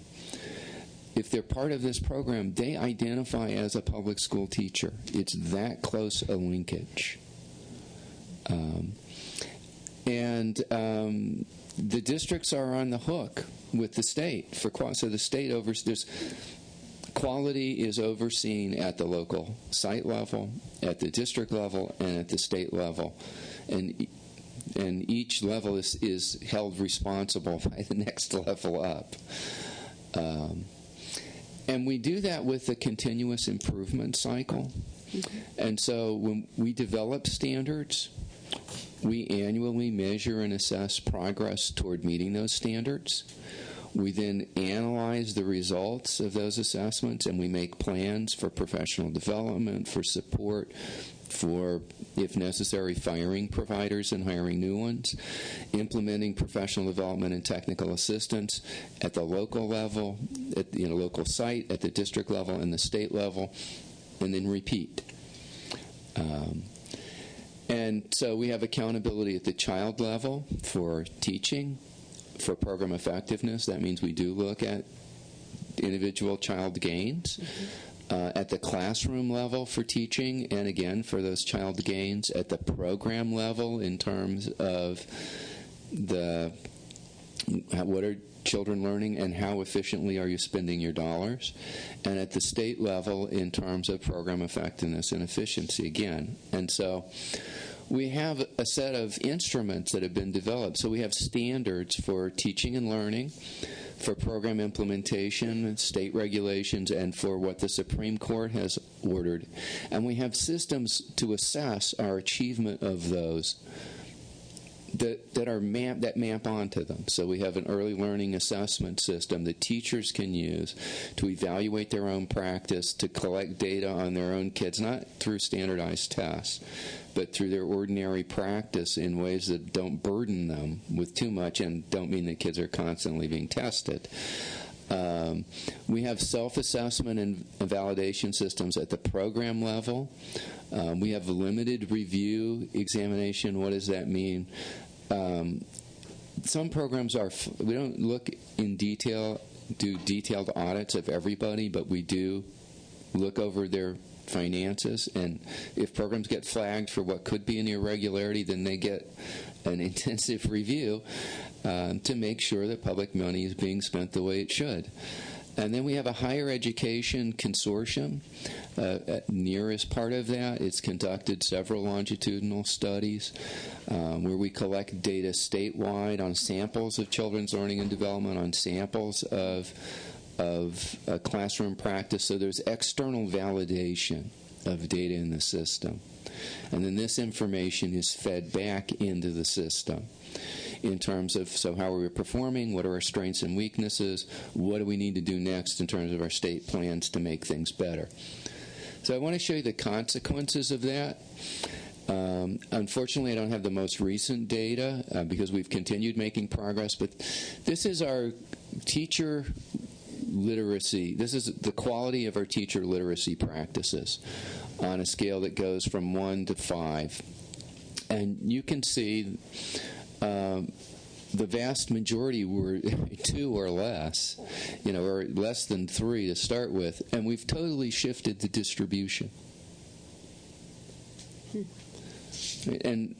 if they're part of this program, they identify as a public school teacher. It's that close a linkage. The districts are on the hook with the state for quality. So the state quality is overseen at the local site level, at the district level, and at the state level, and each level is held responsible by the next level up. And we do that with a continuous improvement cycle. Mm-hmm. And so when we develop standards, we annually measure and assess progress toward meeting those standards. We then analyze the results of those assessments, and we make plans for professional development, for support, for, if necessary, firing providers and hiring new ones, implementing professional development and technical assistance at the local level, at the local site, at the district level, and the state level, and then repeat. And so we have accountability at the child level for teaching, for program effectiveness. That means we do look at individual child gains. Mm-hmm. At the classroom level for teaching, and again for those child gains. At the program level in terms of what are children learning and how efficiently are you spending your dollars, and at the state level in terms of program effectiveness and efficiency again. And so we have a set of instruments that have been developed. So we have standards for teaching and learning, for program implementation, state regulations, and for what the Supreme Court has ordered. And we have systems to assess our achievement of those that map onto them. So we have an early learning assessment system that teachers can use to evaluate their own practice, to collect data on their own kids, not through standardized tests, but through their ordinary practice in ways that don't burden them with too much and don't mean that kids are constantly being tested. We have self-assessment and validation systems at the program level. We have limited review examination. What does that mean? Some programs we don't look in detail, do detailed audits of everybody, but we do look over their finances, and if programs get flagged for what could be an irregularity, then they get an intensive review to make sure that public money is being spent the way it should. And then we have a higher education consortium. NEAR is part of that. It's conducted several longitudinal studies where we collect data statewide on samples of children's learning and development, on samples of classroom practice. So there's external validation of data in the system. And then this information is fed back into the system in terms of, so how are we performing, what are our strengths and weaknesses, what do we need to do next in terms of our state plans to make things better. So I want to show you the consequences of that. Unfortunately, I don't have the most recent data because we've continued making progress, but this is our teacher literacy. This is the quality of our teacher literacy practices on a scale that goes from 1 to 5. And you can see the vast majority were 2 or less, or less than 3 to start with, and we've totally shifted the distribution. And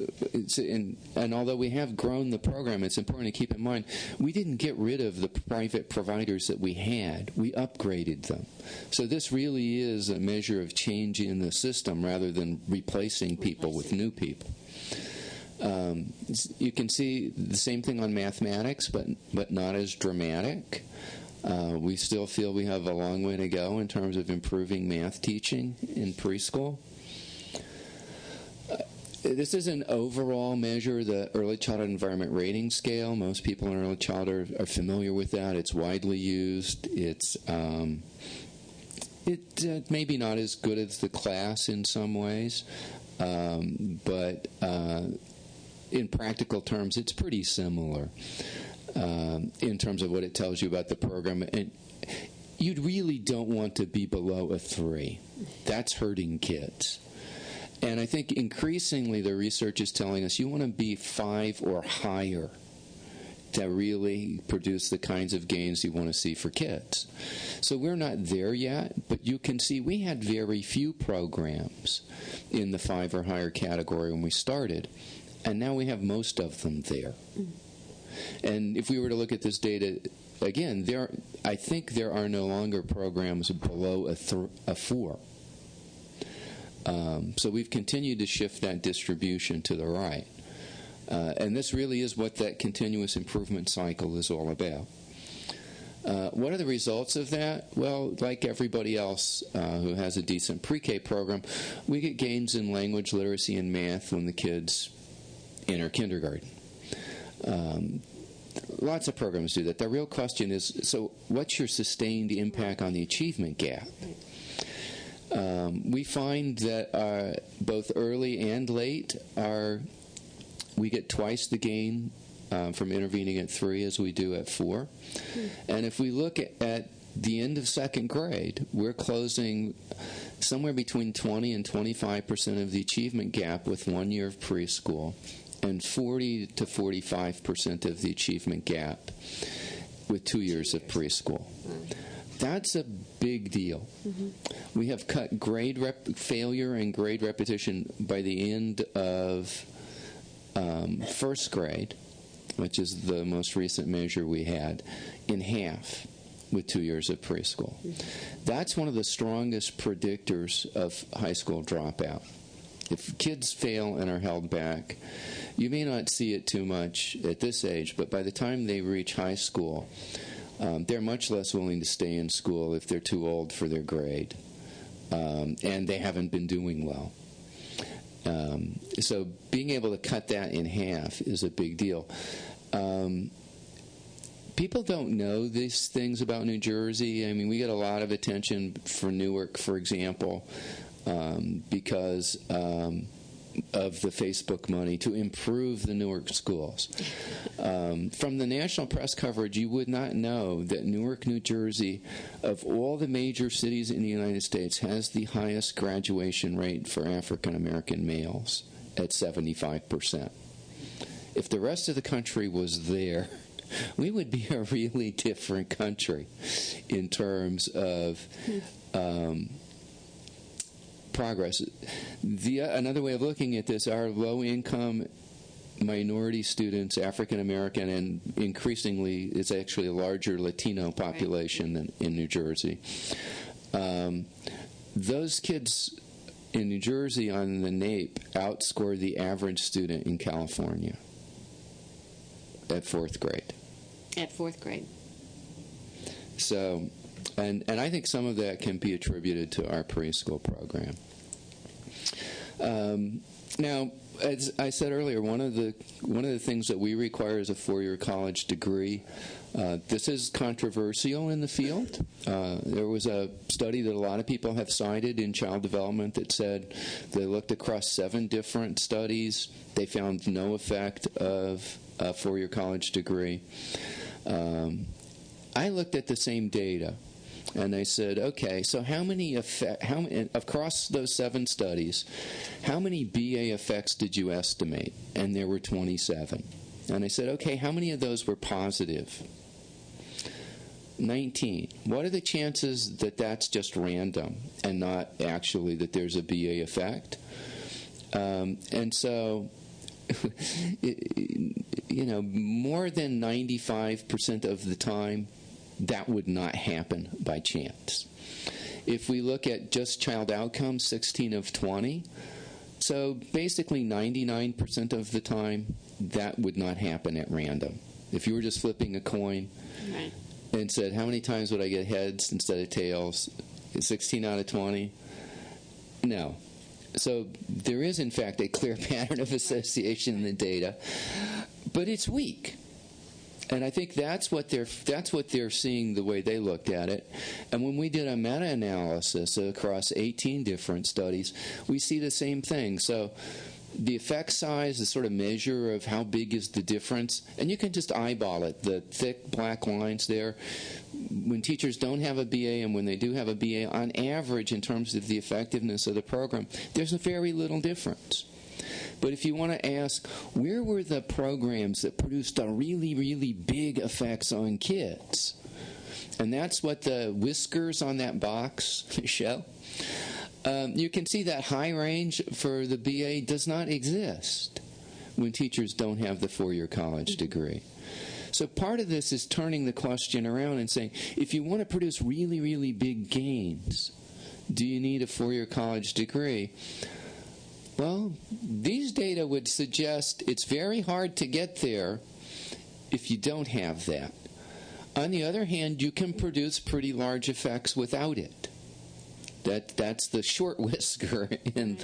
although we have grown the program, it's important to keep in mind we didn't get rid of the private providers that we had. We upgraded them. So this really is a measure of change in the system rather than replacing people with new people. You can see the same thing on mathematics, but not as dramatic. We still feel we have a long way to go in terms of improving math teaching in preschool. This is an overall measure, the Early Childhood Environment Rating Scale. Most people in early childhood are familiar with that. It's widely used. It's maybe not as good as the class in some ways, but in practical terms, it's pretty similar in terms of what it tells you about the program. And you really don't want to be below a 3. That's hurting kids. And I think increasingly the research is telling us you want to be 5 or higher to really produce the kinds of gains you want to see for kids. So we're not there yet, but you can see we had very few programs in the 5 or higher category when we started, and now we have most of them there. And if we were to look at this data, again, I think there are no longer programs below a 4. So we've continued to shift that distribution to the right. And this really is what that continuous improvement cycle is all about. What are the results of that? Well, like everybody else who has a decent pre-K program, we get gains in language, literacy, and math when the kids enter kindergarten. Lots of programs do that. The real question is, so what's your sustained impact on the achievement gap? We find that both early and late we get twice the gain from intervening at 3 as we do at 4. And if we look at the end of second grade, we're closing somewhere between 20 and 25% of the achievement gap with 1 year of preschool, and 40 to 45% of the achievement gap with 2 years of preschool. That's a big deal. We have cut grade failure and grade repetition by the end of first grade, which is the most recent measure we had, in half with 2 years of preschool. That's one of the strongest predictors of high school dropout. If kids fail and are held back, you may not see it too much at this age, but by the time they reach high school, they're much less willing to stay in school if they're too old for their grade, and they haven't been doing well. So being able to cut that in half is a big deal. People don't know these things about New Jersey. I mean, we get a lot of attention for Newark, for example, because of the Facebook money to improve the Newark schools. From the national press coverage, you would not know that Newark, New Jersey, of all the major cities in the United States, has the highest graduation rate for African American males at 75%. If the rest of the country was there, we would be a really different country in terms of progress. Another way of looking at this, our low-income minority students, African American, and increasingly it's actually a larger Latino population than in New Jersey. Those kids in New Jersey on the NAEP outscore the average student in California at 4th grade. At 4th grade. So, and I think some of that can be attributed to our preschool program. Now, as I said earlier, one of the things that we require is a 4-year college degree. This is controversial in the field. There was a study that a lot of people have cited in child development that said they looked across 7 different studies. They found no effect of a 4-year college degree. I looked at the same data, and I said, okay, so how many across those 7 studies, how many BA effects did you estimate? And there were 27. And I said, okay, how many of those were positive? 19. What are the chances that that's just random and not actually that there's a BA effect? And so, more than 95% of the time, that would not happen by chance. If we look at just child outcomes, 16 of 20, so basically 99% of the time, that would not happen at random. If you were just flipping a coin Right. and said, how many times would I get heads instead of tails? 16 out of 20? No. So there is, in fact, a clear pattern of association in the data, but it's weak. And I think that's what they're seeing the way they looked at it. And when we did a meta-analysis across 18 different studies, we see the same thing. So The effect size, the sort of measure of how big is the difference, and you can just eyeball it, the thick black lines there. When teachers don't have a BA and when they do have a BA, on average, in terms of the effectiveness of the program, there's a very little difference. But if you want to ask, where were the programs that produced a really, really big effects on kids? And that's what the whiskers on that box show. You can see that high range for the BA does not exist when teachers don't have the four-year college degree. So part of this is turning the question around and saying, if you want to produce really, really big gains, do you need a four-year college degree? Well, these data would suggest it's very hard to get there if you don't have that. On the other hand, you can produce pretty large effects without it. That's the short whisker in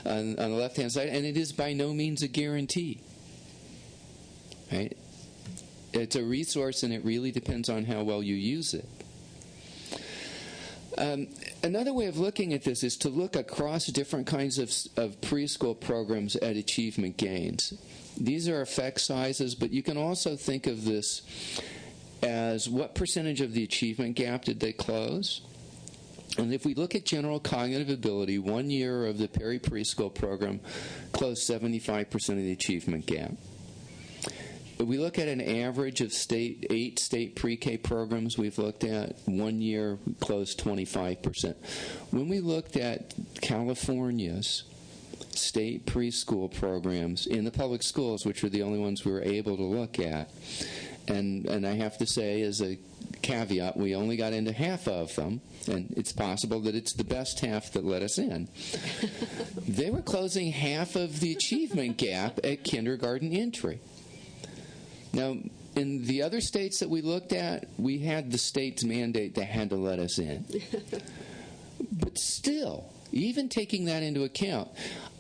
on the left-hand side, and it is by no means a guarantee. Right? It's a resource, and it really depends on how well you use it. Another way of looking at this is to look across different kinds of preschool programs at achievement gains. These are effect sizes, but you can also think of this as what percentage of the achievement gap did they close? And if we look at general cognitive ability, 1 year of the Perry preschool program closed 75% of the achievement gap. If we look at an average of 8 state pre-K programs we've looked at, 1 year closed 25%. When we looked at California's state preschool programs in the public schools, which were the only ones we were able to look at, and I have to say, as a caveat, we only got into half of them, and it's possible that it's the best half that let us in. They were closing half of the achievement gap at kindergarten entry. Now, in the other states that we looked at, we had the state's mandate that had to let us in. But still, even taking that into account,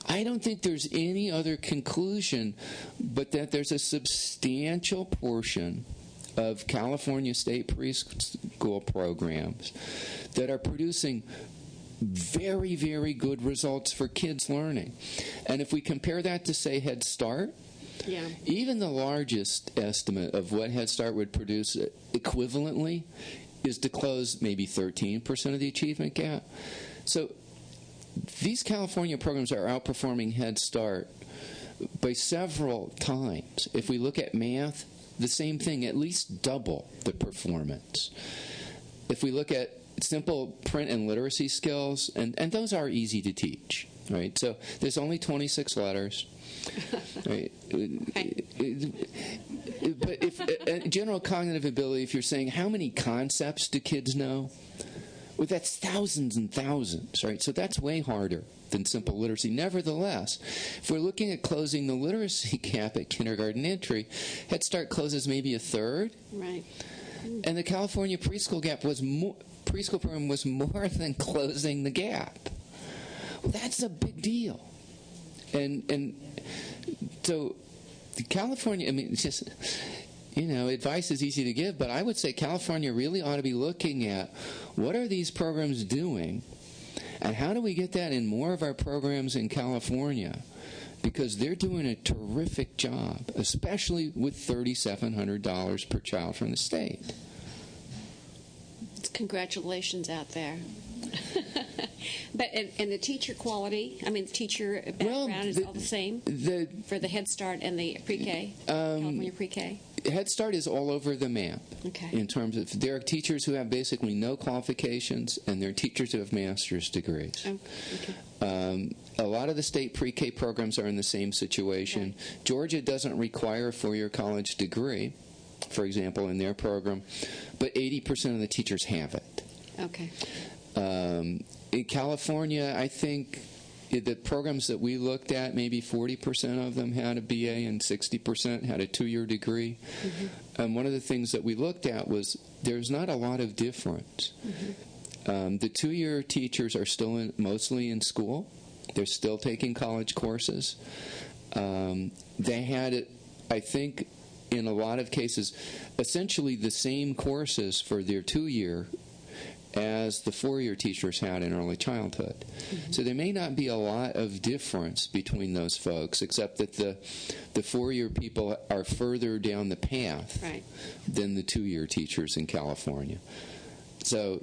I don't think there's any other conclusion but that there's a substantial portion of California state preschool programs that are producing very, very good results for kids learning. And if we compare that to, say, Head Start, yeah, even the largest estimate of what Head Start would produce equivalently is to close maybe 13% of the achievement gap. So these California programs are outperforming Head Start by several times. If we look at math, the same thing, at least double the performance. If we look at simple print and literacy skills, and those are easy to teach, right? So there's only 26 letters. Right? But if general cognitive ability, if you're saying how many concepts do kids know, well, that's thousands and thousands, right? So that's way harder than simple literacy. Nevertheless, if we're looking at closing the literacy gap at kindergarten entry, Head Start closes maybe a third, right? And the California preschool gap was preschool program was more than closing the gap. Well, that's a big deal. And so California, I mean, it's just, advice is easy to give, but I would say California really ought to be looking at what are these programs doing, and how do we get that in more of our programs in California, because they're doing a terrific job, especially with $3,700 per child from the state. Congratulations out there. But and the teacher quality, I mean, the teacher background is all the same for the Head Start and the pre-K, California pre-K? Head Start is all over the map. Okay. In terms of, there are teachers who have basically no qualifications, and there are teachers who have master's degrees. Oh, okay. A lot of the state pre-K programs are in the same situation. Right. Georgia doesn't require a four-year college degree, for example, in their program, but 80% of the teachers have it. Okay. In California, I think the programs that we looked at, maybe 40% of them had a BA and 60% had a 2-year degree. Mm-hmm. And one of the things that we looked at was there's not a lot of difference. Mm-hmm. The 2-year teachers are still mostly in school. They're still taking college courses. They had, I think, in a lot of cases, essentially the same courses for their 2-year as the four-year teachers had in early childhood. So there may not be a lot of difference between those folks, except that the four-year people are further down the path than the two-year teachers in California. So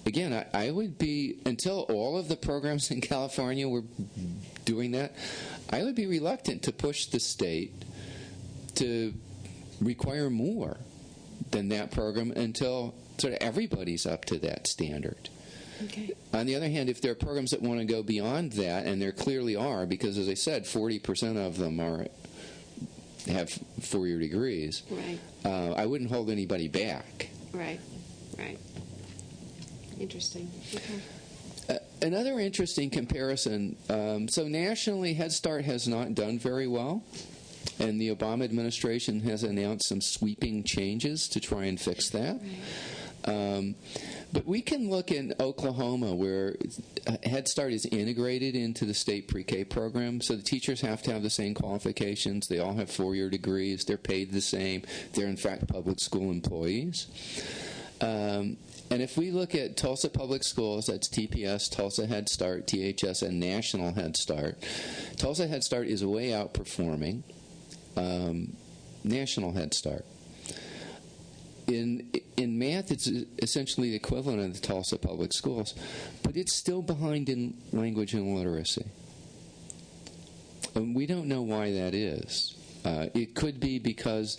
again, I would be, until all of the programs in California were doing that, I would be reluctant to push the state to require more than that program until sort of everybody's up to that standard. Okay. On the other hand, if there are programs that want to go beyond that, and there clearly are, because as I said, 40% of them have four-year degrees, I wouldn't hold anybody back. Right. Interesting. Okay. Another interesting comparison, so nationally, Head Start has not done very well, and the Obama administration has announced some sweeping changes to try and fix that. But we can look in Oklahoma, where Head Start is integrated into the state pre-K program, so the teachers have to have the same qualifications. They all have four-year degrees. They're paid the same. They're, in fact, public school employees. And if we look at Tulsa Public Schools, that's TPS, Tulsa Head Start, THS, and National Head Start, Tulsa Head Start is way outperforming National Head Start. In math, it's essentially the equivalent of the Tulsa Public Schools, but it's still behind in language and literacy. And we don't know why that is. It could be because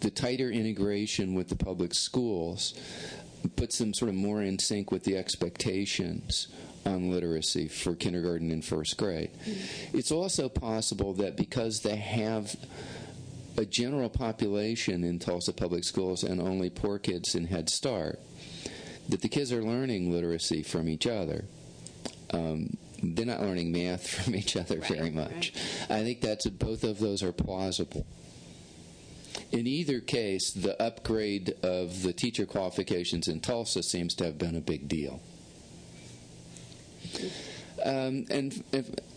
the tighter integration with the public schools puts them sort of more in sync with the expectations on literacy for kindergarten and first grade. It's also possible that because they have a general population in Tulsa Public Schools and only poor kids in Head Start, that the kids are learning literacy from each other. They're not learning math from each other very much. I think both of those are plausible. In either case, the upgrade of the teacher qualifications in Tulsa seems to have been a big deal. And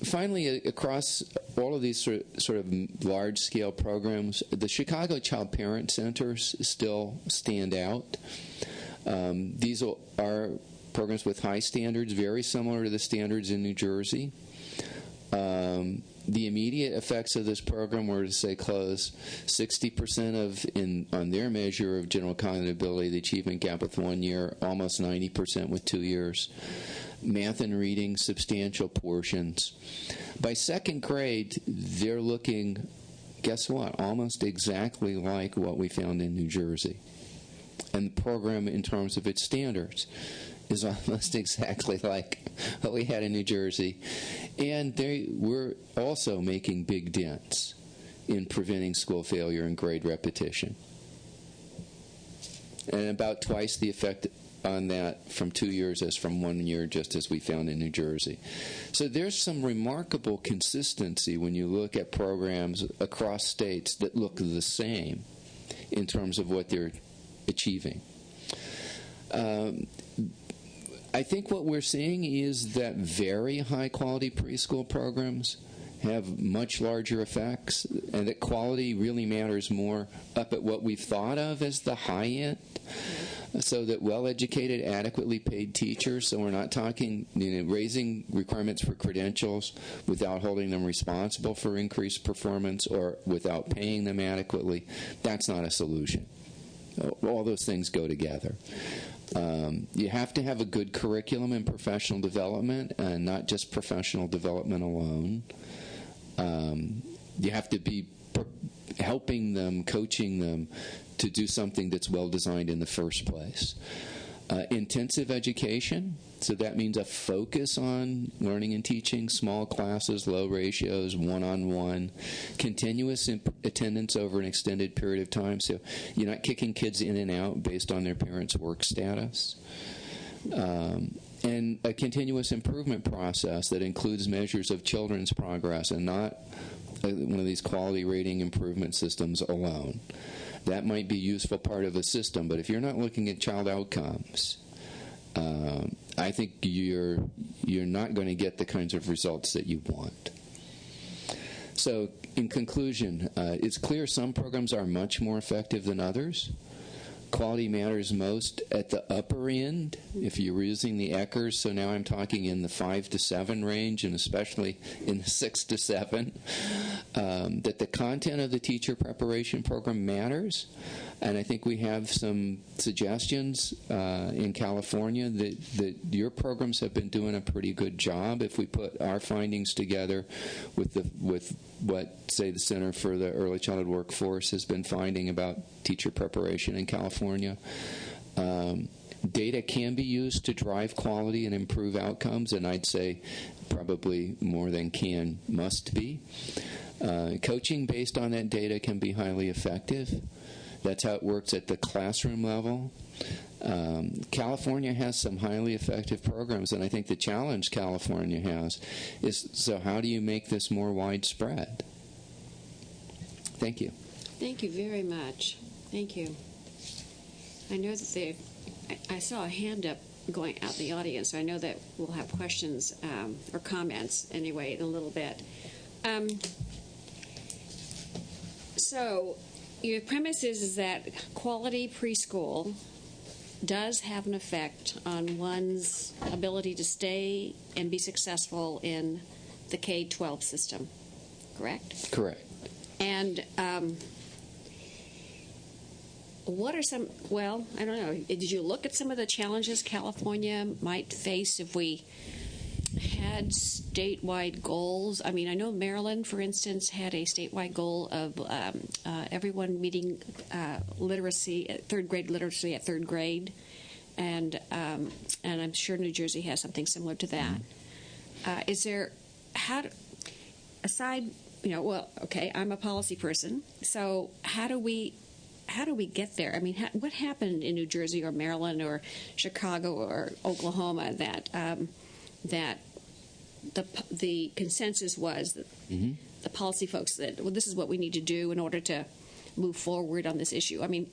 finally, across all of these sort of large-scale programs, the Chicago Child Parent Centers still stand out. These are programs with high standards, very similar to the standards in New Jersey. The immediate effects of this program were to say close 60% on their measure of general cognitive ability, the achievement gap with 1 year, almost 90% with 2 years. Math and reading, substantial portions. By second grade, they're looking, guess what, almost exactly like what we found in New Jersey. And the program, in terms of its standards, is almost exactly like what we had in New Jersey. And they were also making big dents in preventing school failure and grade repetition. And about twice the effect on that from 2 years as from 1 year, just as we found in New Jersey. So there's some remarkable consistency when you look at programs across states that look the same in terms of what they're achieving. I think what we're seeing is that very high-quality preschool programs have much larger effects, and that quality really matters more up at what we've thought of as the high end. So that well-educated, adequately paid teachers, so we're not talking raising requirements for credentials without holding them responsible for increased performance or without paying them adequately, that's not a solution. All those things go together. You have to have a good curriculum in professional development, and not just professional development alone. You have to be helping them, coaching them to do something that's well designed in the first place. Intensive education, so that means a focus on learning and teaching, small classes, low ratios, one-on-one, continuous attendance over an extended period of time, so you're not kicking kids in and out based on their parents' work status. And a continuous improvement process that includes measures of children's progress and not one of these quality rating improvement systems alone. That might be a useful part of a system, but if you're not looking at child outcomes, I think you're not going to get the kinds of results that you want. So, in conclusion, it's clear some programs are much more effective than others. Quality matters most at the upper end, if you're using the Eckers. So now I'm talking in the 5 to 7 range, and especially in the 6 to 7, that the content of the teacher preparation program matters. And I think we have some suggestions in California that your programs have been doing a pretty good job. If we put our findings together with what, say, the Center for the Early Childhood Workforce has been finding about teacher preparation in California, data can be used to drive quality and improve outcomes, and I'd say probably more than can, must be. Coaching based on that data can be highly effective. That's how it works at the classroom level. California has some highly effective programs, and I think the challenge California has is, so how do you make this more widespread? Thank you. Thank you very much. Thank you. I know that I saw a hand up going out in the audience, so I know that we'll have questions or comments anyway in a little bit. So your premise is that quality preschool does have an effect on one's ability to stay and be successful in the K-12 system, correct? Correct. And what are some, well, I don't know, did you look at some of the challenges California might face if we had statewide goals? I mean, I know Maryland, for instance, had a statewide goal of everyone meeting literacy, third grade literacy at third grade, and I'm sure New Jersey has something similar to that. Is there, aside, well, okay, I'm a policy person, so how do we get there? I mean, what happened in New Jersey or Maryland or Chicago or Oklahoma that the consensus was that the policy folks that, well, this is what we need to do in order to move forward on this issue? I mean,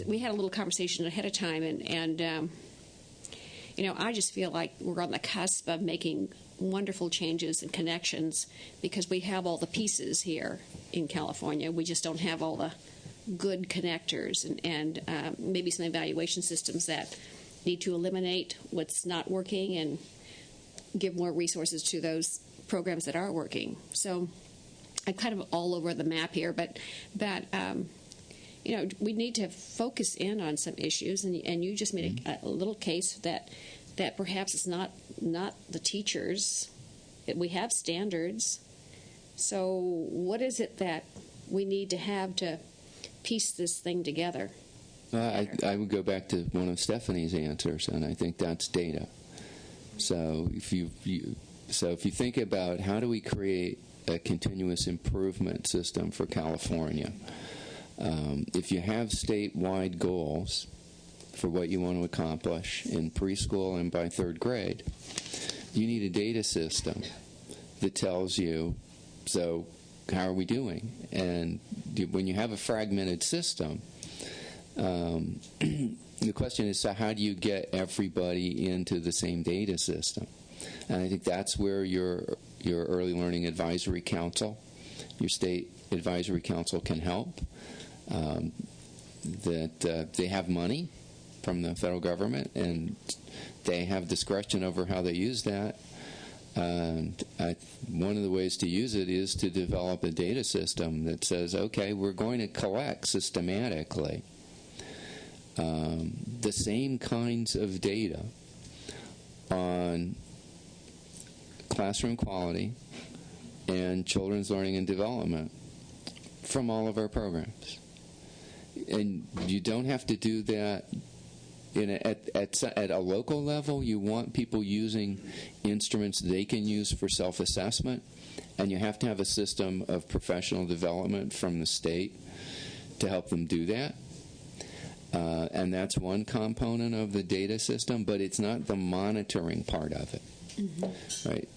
we had a little conversation ahead of time, and I just feel like we're on the cusp of making wonderful changes and connections because we have all the pieces here in California. We just don't have all the good connectors and maybe some evaluation systems that need to eliminate what's not working and give more resources to those programs that are working. So I'm kind of all over the map here, but we need to focus in on some issues, and you just made a little case that perhaps it's not the teachers. We have standards. So what is it that we need to have to piece this thing together? I would go back to one of Stephanie's answers, and I think that's data. So if you think about how do we create a continuous improvement system for California, if you have statewide goals for what you want to accomplish in preschool and by third grade, you need a data system that tells you, so how are we doing? And when you have a fragmented system, the question is, so how do you get everybody into the same data system? And I think that's where your Early Learning Advisory Council, your state advisory council can help. They have money from the federal government, and they have discretion over how they use that. And one of the ways to use it is to develop a data system that says, okay, we're going to collect systematically the same kinds of data on classroom quality and children's learning and development from all of our programs. And you don't have to do that at a local level. You want people using instruments they can use for self-assessment, and you have to have a system of professional development from the state to help them do that. And that's one component of the data system, but it's not the monitoring part of it. Right?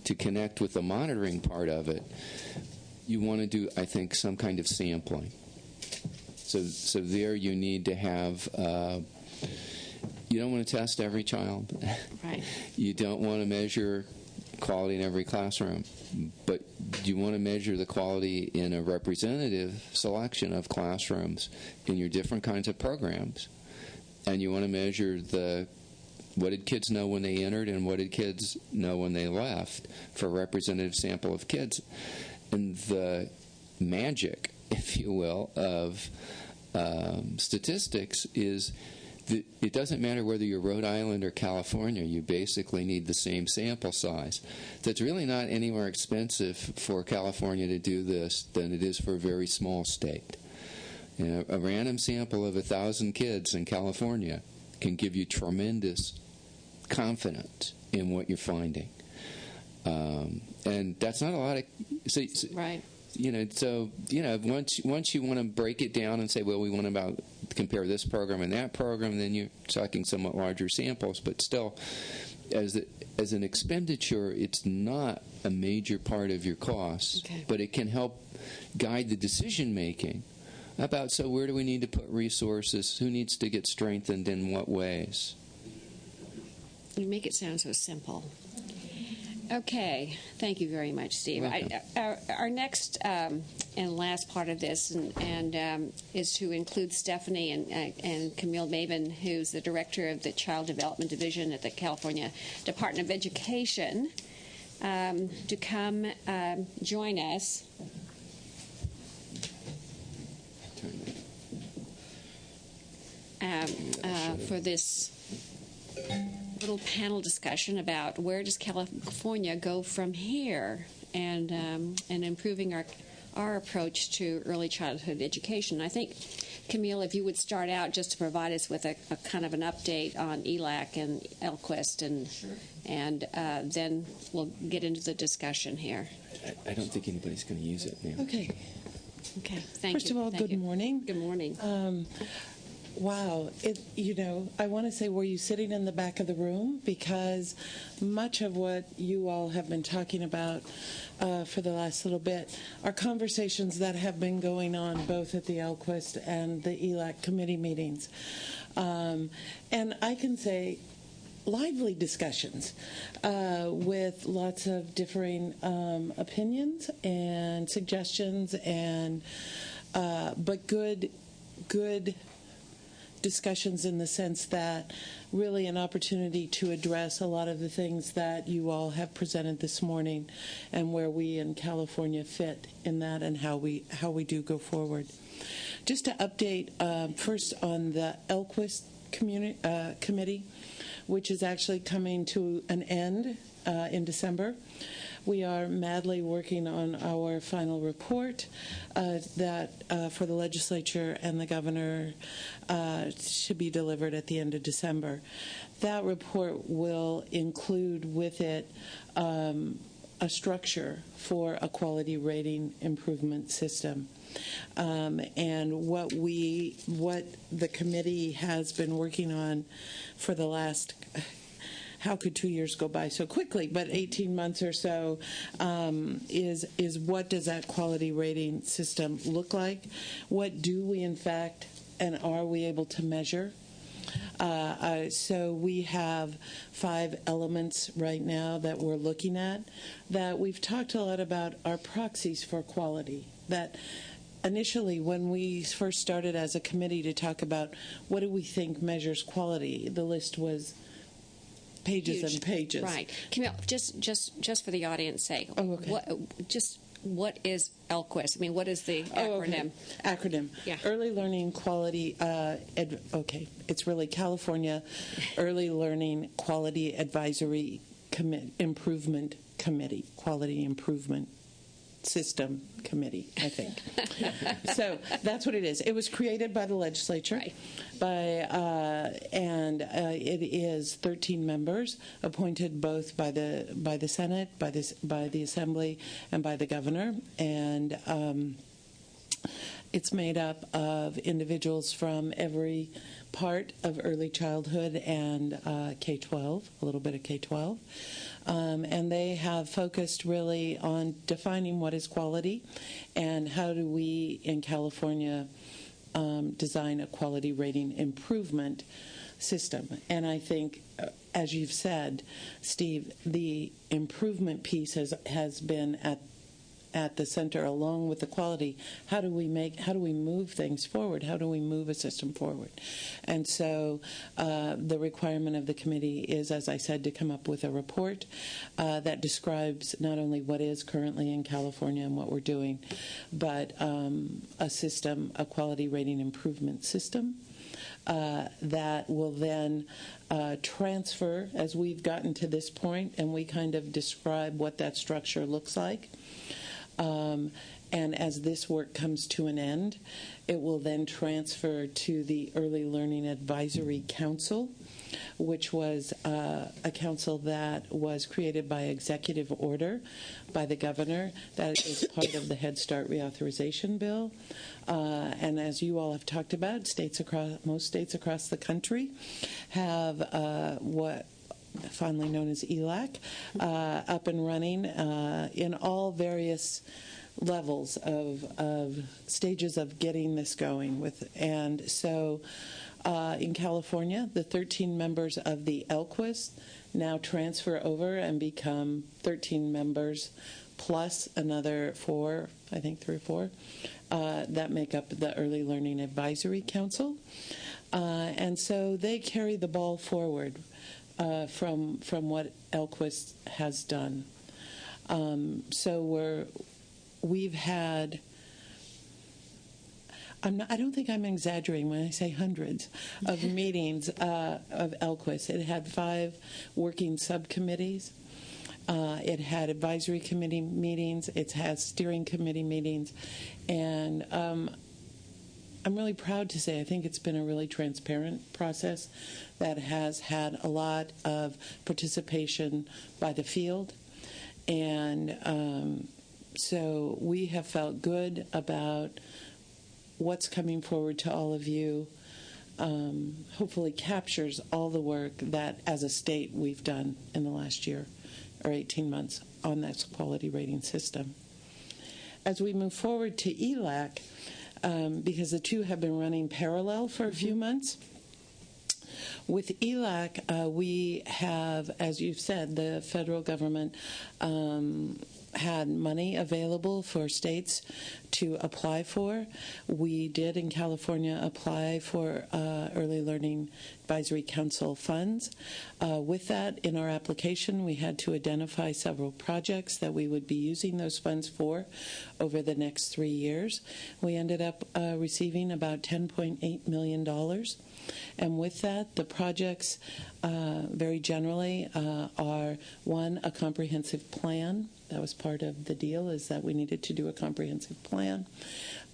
To connect with the monitoring part of it, you want to do, I think, some kind of sampling. So there you need to have, you don't want to test every child. Right. You don't want to measure quality in every classroom, but you want to measure the quality in a representative selection of classrooms in your different kinds of programs, and you want to measure what did kids know when they entered and what did kids know when they left for a representative sample of kids. And the magic, if you will, of statistics is that it doesn't matter whether you're Rhode Island or California, you basically need the same sample size. That's really not any more expensive for California to do this than it is for a very small state. You know, a random sample of 1,000 kids in California can give you tremendous confidence in what you're finding. And that's not a lot of... Right. Once you want to break it down and say, well, we want to compare this program and that program, then you're talking somewhat larger samples. But still, as an expenditure, it's not a major part of your costs, but it can help guide the decision making about, so where do we need to put resources? Who needs to get strengthened in what ways? You make it sound so simple. Okay, thank you very much, Steve. Our next and last part of this is to include Stephanie and Camille Maben, who's the director of the Child Development Division at the California Department of Education, to come join us. For this little panel discussion about where does California go from here, and improving our approach to early childhood education. I think, Camille, if you would start out just to provide us with a kind of an update on ELAC and ELQUIST, and then we'll get into the discussion here. I don't think anybody's going to use it now. Okay. Thank First of all, good morning. Good morning. Wow. I want to say, were you sitting in the back of the room? Because much of what you all have been talking about for the last little bit are conversations that have been going on both at the ELQUIST and the ELAC committee meetings. And I can say lively discussions with lots of differing opinions and suggestions, but good discussions in the sense that really an opportunity to address a lot of the things that you all have presented this morning, and where we in California fit in that, and how we do go forward. Just to update first on the ELQUIST committee, which is actually coming to an end in December. We are madly working on our final report that for the legislature and the governor should be delivered at the end of December. That report will include with it a structure for a quality rating improvement system. And what the committee has been working on for the last, how could 2 years go by so quickly, but 18 months or so, is what does that quality rating system look like? What do we in fact, and are we able to measure? So we have 5 elements right now that we're looking at, that we've talked a lot about our proxies for quality. That initially, when we first started as a committee to talk about what do we think measures quality, the list was pages and pages. Right. Camille, just for the audience's sake, what is ELQUIST? I mean, what is the acronym? Acronym. Yeah. Early Learning Quality, it's really California Early Learning Quality Advisory Improvement Committee, Quality Improvement System Committee, I think. So that's what it is. It was created by the legislature, and it is 13 members appointed both by the Senate, by the Assembly, and by the governor, and it's made up of individuals from every part of early childhood and K-12, a little bit of K-12. And they have focused really on defining what is quality and how do we in California design a quality rating improvement system. And I think, as you've said, Steve, the improvement piece has been at the center, along with the quality. How do we move things forward? How do we move a system forward? And so the requirement of the committee is, as I said, to come up with a report that describes not only what is currently in California and what we're doing, but a quality rating improvement system that will then transfer as we've gotten to this point, and we kind of describe what that structure looks like. And as this work comes to an end, it will then transfer to the Early Learning Advisory Council, which was a council that was created by executive order by the governor. That is part of the Head Start reauthorization bill. And as you all have talked about, most states across the country have what fondly known as ELAC, up and running in all various levels of stages of getting this going. And so in California, the 13 members of the ELQUIS now transfer over and become 13 members plus another 4, I think 3 or 4, that make up the Early Learning Advisory Council. And so they carry the ball forward from what ELQUIS has done. So we've had, I don't think I'm exaggerating when I say hundreds of meetings of ELQUIS. It had 5 working subcommittees. It had advisory committee meetings. It has steering committee meetings. And I'm really proud to say I think it's been a really transparent process that has had a lot of participation by the field. And so we have felt good about what's coming forward to all of you. Hopefully captures all the work that as a state we've done in the last year or 18 months on that quality rating system. As we move forward to ELAC, because the two have been running parallel for a few months. With ELAC, we have, as you've said, the federal government had money available for states to apply for. We did in California apply for Early Learning Advisory Council funds. With that, in our application, we had to identify several projects that we would be using those funds for over the next 3 years. We ended up receiving about $10.8 million. And with that, the projects, very generally, are, one, a comprehensive plan. That was part of the deal, is that we needed to do a comprehensive plan.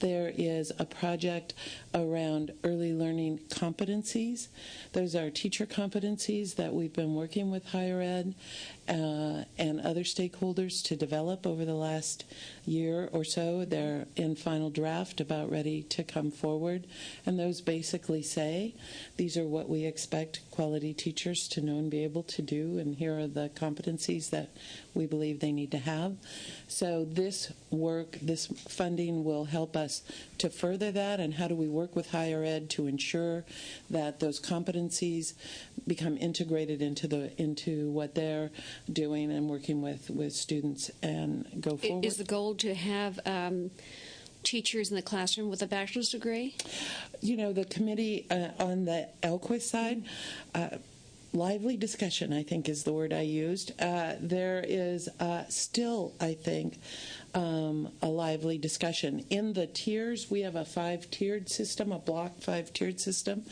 There is a project around early learning competencies. Those are teacher competencies that we've been working with higher ed and other stakeholders to develop over the last year or so. They're in final draft, about ready to come forward. And those basically say, these are what we expect quality teachers to know and be able to do, and here are the competencies that we believe they need to have. So this work, this funding will help us to further that, and how do we work with higher ed to ensure that those competencies become integrated into what they're doing and working with students and go forward. Is the goal to have teachers in the classroom with a bachelor's degree? You know, the committee on the ELQUIS side, lively discussion, I think, is the word I used. There is still, I think, a lively discussion. In the tiers, we have a 5-tiered system, a block 5-tiered system.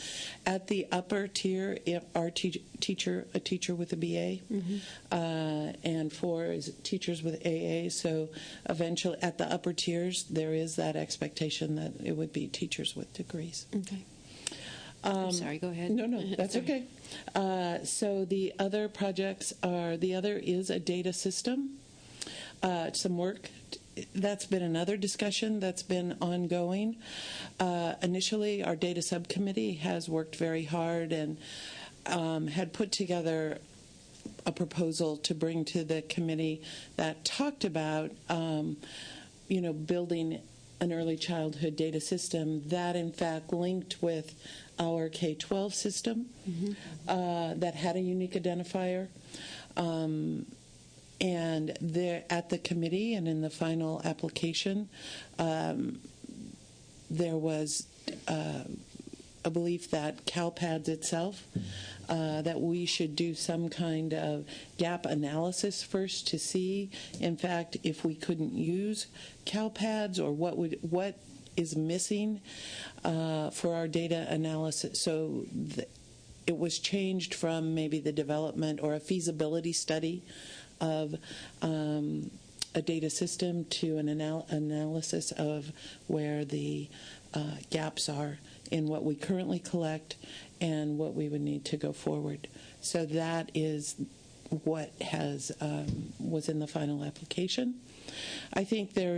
At the upper tier, our teacher with a BA, and 4 is teachers with AA. So eventually, at the upper tiers, there is that expectation that it would be teachers with degrees. Okay. I'm sorry, go ahead. No, that's okay. So the other projects are, the other is a data system. Some work, that's been another discussion that's been ongoing. Initially, our data subcommittee has worked very hard and had put together a proposal to bring to the committee that talked about, building an early childhood data system that, in fact, linked with our K-12 system that had a unique identifier. And there, at the committee and in the final application, there was a belief that CalPADS itself, that we should do some kind of gap analysis first to see, in fact, if we couldn't use CalPADS or what is missing for our data analysis. So it was changed from maybe the development or a feasibility study of a data system to an analysis of where the gaps are in what we currently collect and what we would need to go forward. So that is what was in the final application. I think there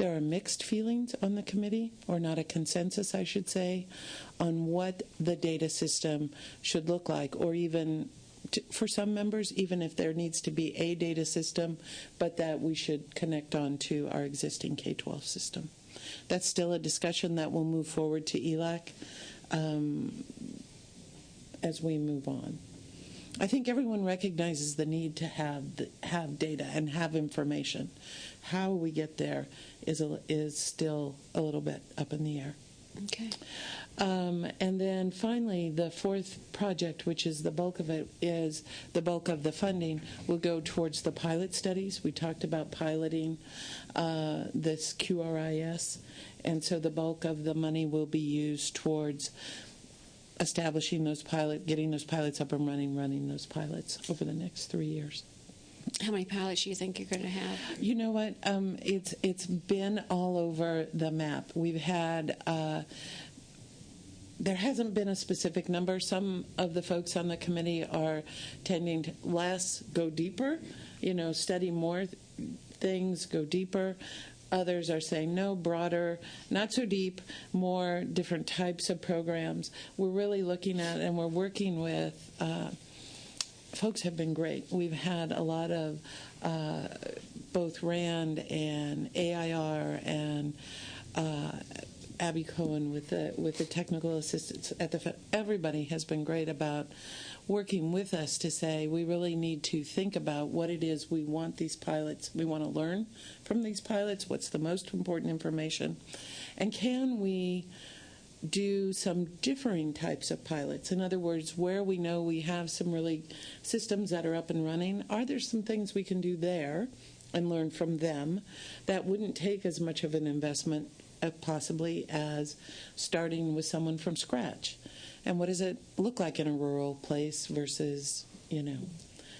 are mixed feelings on the committee, or not a consensus, I should say, on what the data system should look like, or even for some members, even if there needs to be a data system, but that we should connect on to our existing K-12 system. That's still a discussion that will move forward to ELAC as we move on. I think everyone recognizes the need to have data and have information. How we get there is still a little bit up in the air. Okay. And then finally, the fourth project, which is the bulk of it, is the bulk of the funding, will go towards the pilot studies. We talked about piloting this QRIS, and so the bulk of the money will be used towards establishing those getting those pilots up and running those pilots over the next 3 years. How many pilots do you think you're going to have? You know what? It's been all over the map. We've had there hasn't been a specific number. Some of the folks on the committee are tending to go deeper, study more things, go deeper. Others are saying no, broader, not so deep, more different types of programs. We're really looking at, and we're working with, folks have been great. We've had a lot of both RAND and AIR and Abby Cohen with the technical assistance at the Fed. Everybody has been great about working with us to say we really need to think about what it is we want these pilots, we want to learn from these pilots, what's the most important information, and can we do some differing types of pilots? In other words, where we know we have some really systems that are up and running, are there some things we can do there and learn from them that wouldn't take as much of an investment possibly as starting with someone from scratch? And what does it look like in a rural place versus,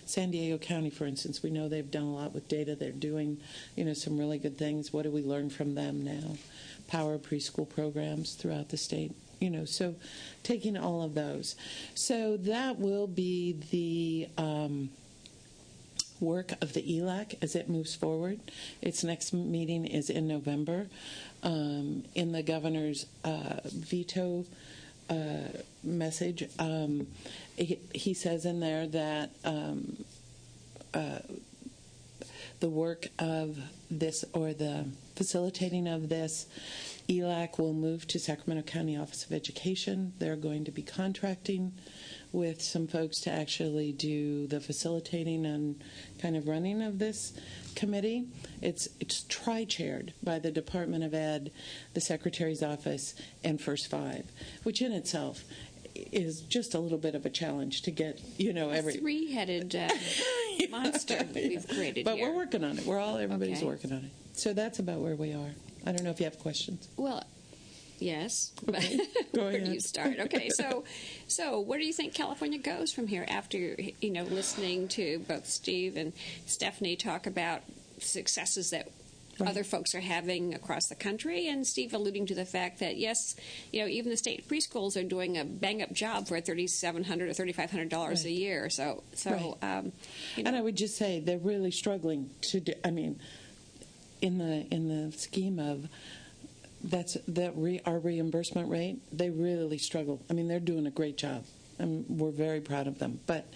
San Diego County, for instance? We know they've done a lot with data. They're doing, some really good things. What do we learn from them now? Power preschool programs throughout the state, so taking all of those. So that will be the work of the ELAC as it moves forward. Its next meeting is in November. In the governor's veto message, he says in there that the work of this, or the facilitating of this, ELAC will move to Sacramento County Office of Education. They're going to be contracting with some folks to actually do the facilitating and kind of running of this committee. It's tri-chaired by the Department of Ed, the Secretary's Office, and First Five, which in itself is just a little bit of a challenge to get, every three-headed monster that we've created but here. We're working on it. Everybody's working on it. So that's about where we are. I don't know if you have questions. Well, yes. Okay. Go Where ahead. do you start? Okay, so where do you think California goes from here after, listening to both Steve and Stephanie talk about successes that other folks are having across the country, and Steve alluding to the fact that, yes, even the state preschools are doing a bang-up job for $3,700 or $3,500 a year. So and I would just say they're really struggling to do, in the scheme of our reimbursement rate, they really struggle. They're doing a great job, and we're very proud of them. But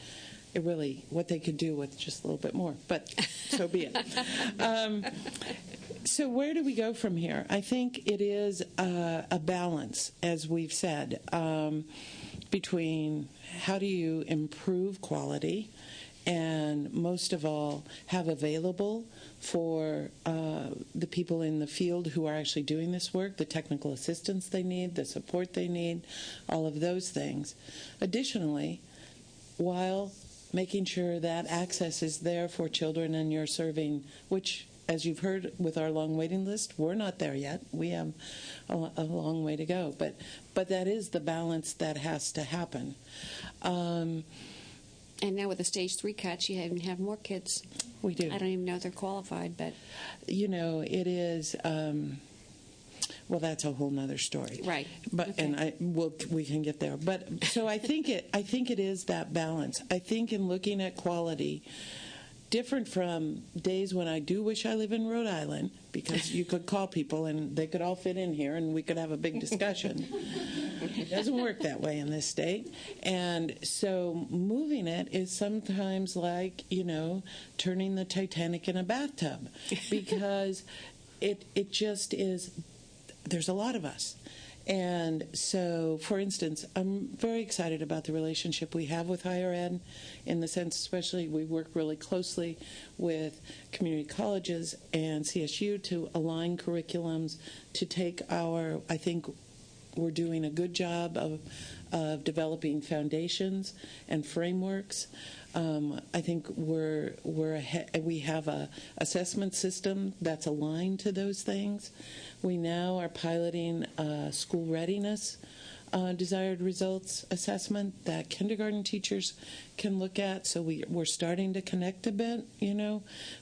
what they could do with just a little bit more, but so be it. So where do we go from here? I think it is a balance, as we've said, between how do you improve quality and, most of all, have available for the people in the field who are actually doing this work, the technical assistance they need, the support they need, all of those things. Additionally, while making sure that access is there for children and you're serving, which, as you've heard with our long waiting list, we're not there yet. We have a long way to go. But that is the balance that has to happen. And now with the stage 3 cuts, you even have more kids. We do. I don't even know if they're qualified, but it is. Well, that's a whole nother story, right. But okay. and we can get there. But so I think it is that balance. I think in looking at quality, different from days when I do wish I live in Rhode Island, because you could call people and they could all fit in here and we could have a big discussion. It doesn't work that way in this state. And so moving it is sometimes like, turning the Titanic in a bathtub, because it just is, there's a lot of us. And so, for instance, I'm very excited about the relationship we have with higher ed, in the sense, especially, we work really closely with community colleges and CSU to align curriculums, to take I think we're doing a good job of developing foundations and frameworks. I think we have a assessment system that's aligned to those things. We now are piloting a school readiness desired results assessment that kindergarten teachers can look at. So we're starting to connect a bit,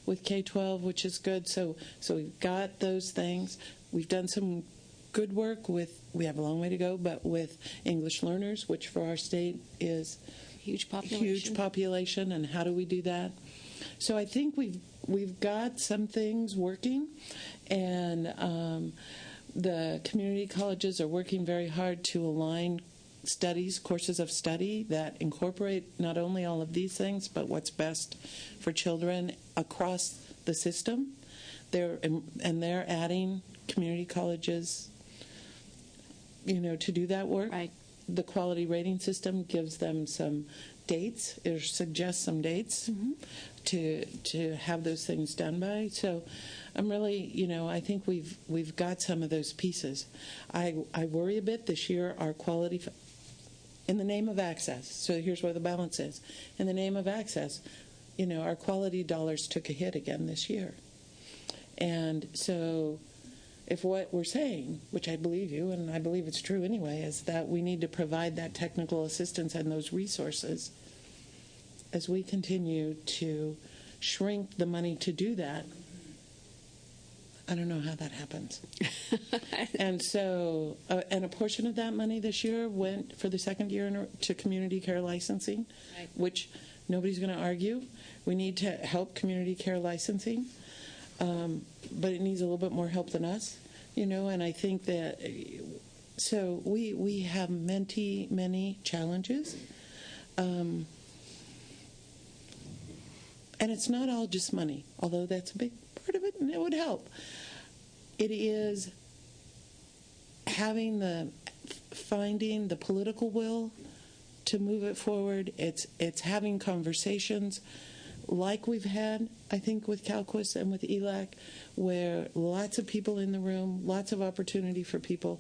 with K-12, which is good. So we've got those things. We've done some good work we have a long way to go, but with English learners, which for our state is huge population, and how do we do that? So I think we've got some things working, and the community colleges are working very hard to align courses of study that incorporate not only all of these things, but what's best for children across the system. They're adding community colleges, to do that work. Right. The quality rating system gives them some dates, or suggests some dates to have those things done by. So I'm really, I think we've got some of those pieces. I worry a bit this year, our quality, in the name of access. So here's where the balance is. In the name of access, our quality dollars took a hit again this year. And so if what we're saying, which I believe you, and I believe it's true anyway, is that we need to provide that technical assistance and those resources, as we continue to shrink the money to do that, I don't know how that happens. And so, and a portion of that money this year went for the second year to community care licensing, right, which nobody's going to argue. We need to help community care licensing. But it needs a little bit more help than us, and I think that, so we have many challenges, and it's not all just money, although that's a big part of it, and it would help. It is finding the political will to move it forward. It's having conversations like we've had, I think, with CalQuis and with ELAC, where lots of people in the room, lots of opportunity for people,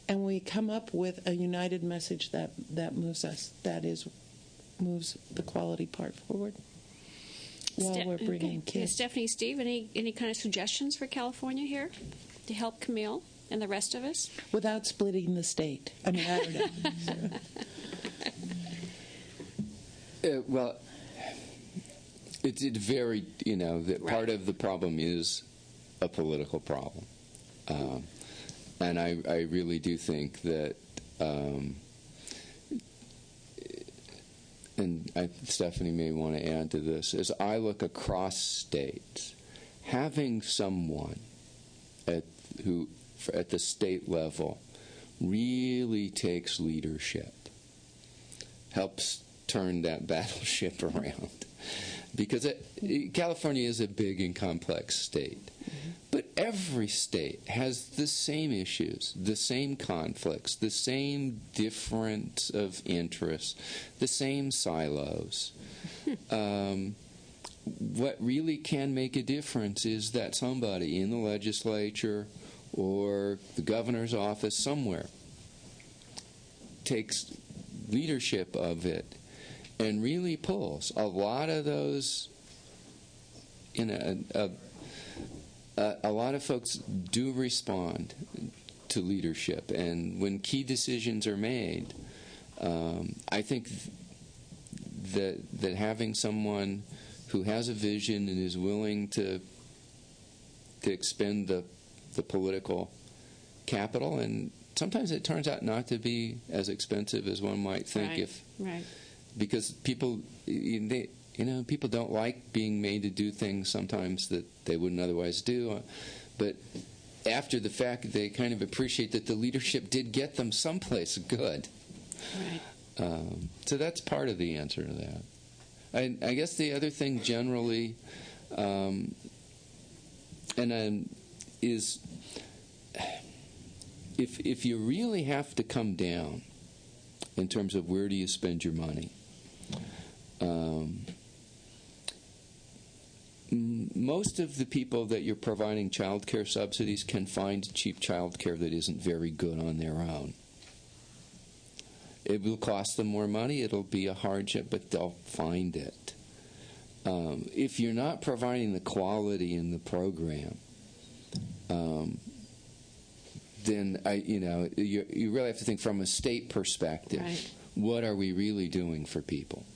and we come up with a united message that moves us, moves the quality part forward while we're bringing kids. Stephanie, Steve, any kind of suggestions for California here to help Camille and the rest of us? Without splitting the state. I mean, I don't know. Well, it's very, that right, part of the problem is a political problem. And I really do think that, Stephanie may want to add to this, as I look across states, having someone at the state level really takes leadership, helps turn that battleship around. Because California is a big and complex state. But every state has the same issues, the same conflicts, the same difference of interests, the same silos. What really can make a difference is that somebody in the legislature or the governor's office somewhere takes leadership of it and really pulls. A lot of those, a lot of folks do respond to leadership, and when key decisions are made, I think that having someone who has a vision and is willing to expend the political capital, and sometimes it turns out not to be as expensive as one might think, because people people don't like being made to do things sometimes that they wouldn't otherwise do, but after the fact they kind of appreciate that the leadership did get them someplace good. So that's part of the answer to that. I guess the other thing generally is if you really have to come down in terms of where do you spend your money, most of the people that you're providing child care subsidies can find cheap child care that isn't very good on their own. It will cost them more money, it'll be a hardship, but they'll find it. If you're not providing the quality in the program, then you really have to think from a state perspective, what are we really doing for people?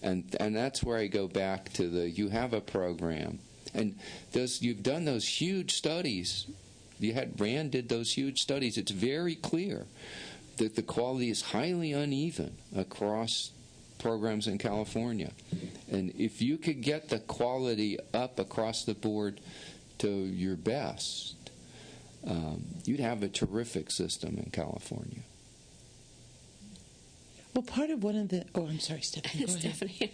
And that's where I go back to you have a program, and you've done those huge studies. Rand did those huge studies. It's very clear that the quality is highly uneven across programs in California. And if you could get the quality up across the board to your best, you'd have a terrific system in California. Well, part of one of the... Oh, I'm sorry, Stephanie. Go ahead. Stephanie.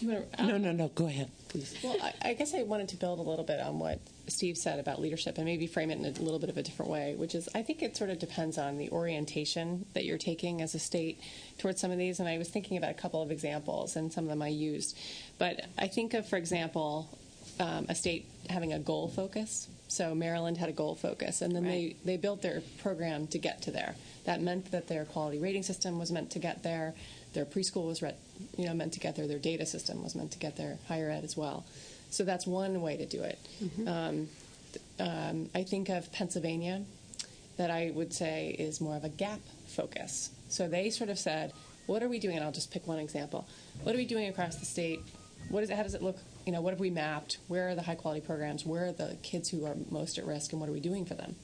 No, go ahead, please. Well, I guess I wanted to build a little bit on what Steve said about leadership and maybe frame it in a little bit of a different way, which is I think it sort of depends on the orientation that you're taking as a state towards some of these. And I was thinking about a couple of examples, and some of them I used. But I think of, for example, a state having a goal focus. So Maryland had a goal focus, and then they built their program to get to there. That meant that their quality rating system was meant to get there. Their preschool was meant to get there. Their data system was meant to get there. Higher ed as well. So that's one way to do it. I think of Pennsylvania, that I would say is more of a gap focus. So they sort of said, what are we doing? And I'll just pick one example. What are we doing across the state? How does it look? What have we mapped? Where are the high-quality programs? Where are the kids who are most at risk, and what are we doing for them?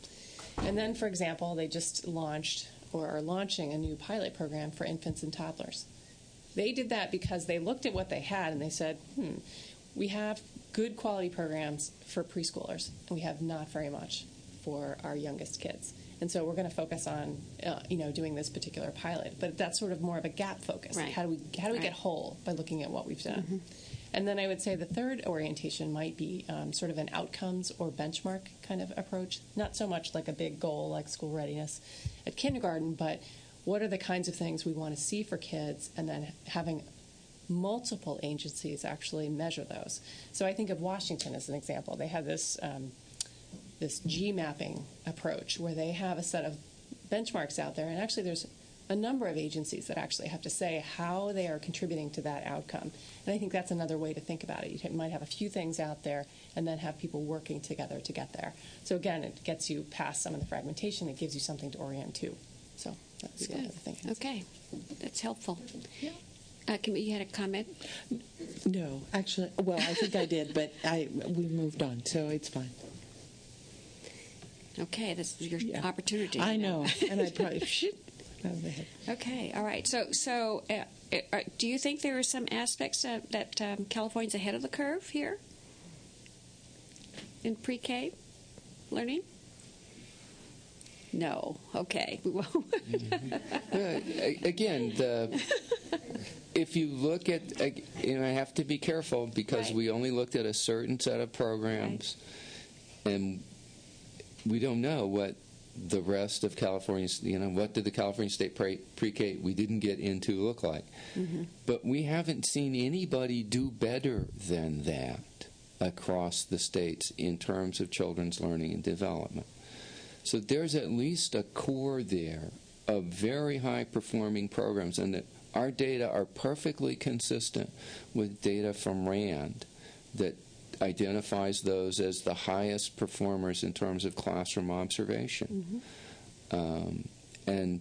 And then, for example, they just launched or are launching a new pilot program for infants and toddlers. They did that because they looked at what they had and they said, we have good quality programs for preschoolers, and we have not very much for our youngest kids. And so we're going to focus on, doing this particular pilot. But that's sort of more of a gap focus. Right. How do we get whole by looking at what we've done? And then I would say the third orientation might be sort of an outcomes or benchmark kind of approach. Not so much like a big goal like school readiness at kindergarten, but what are the kinds of things we want to see for kids, and then having multiple agencies actually measure those. So I think of Washington as an example. They have this G mapping approach where they have a set of benchmarks out there, and actually there's a number of agencies that actually have to say how they are contributing to that outcome. And I think that's another way to think about it. You might have a few things out there and then have people working together to get there. So again, it gets you past some of the fragmentation. It gives you something to orient to. So that's the other thing. Okay, that's helpful. Yeah. You had a comment? No, actually, well, I think I did, but we moved on, so it's fine. Okay, this is your opportunity. I know, and I probably should. Okay, all right. So, do you think there are some aspects that California's ahead of the curve here in pre-K learning? No. Okay. Again, if you look at, I have to be careful because Right. we only looked at a certain set of programs, and we don't know what the rest of California's, what did the California State Pre-K we didn't get into look like. Mm-hmm. But we haven't seen anybody do better than that across the states in terms of children's learning and development. So there's at least a core there of very high-performing programs, and that our data are perfectly consistent with data from RAND that identifies those as the highest performers in terms of classroom observation. And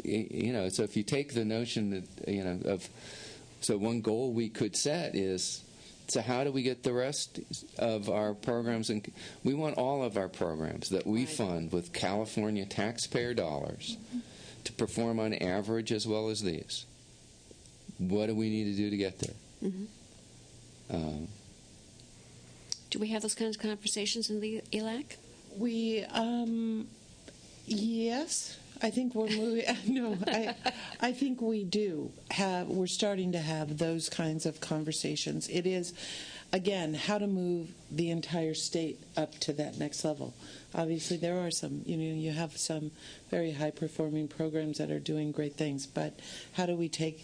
so if you take the notion that so one goal we could set is, so how do we get the rest of our programs? And we want all of our programs that we fund with California taxpayer dollars to perform on average as well as these. What do we need to do to get there? Do we have those kinds of conversations in the ELAC? We, yes, I think we're moving. No, I think we do have. We're starting to have those kinds of conversations. It is, again, how to move the entire state up to that next level. Obviously, there are some. You have some very high-performing programs that are doing great things, but how do we take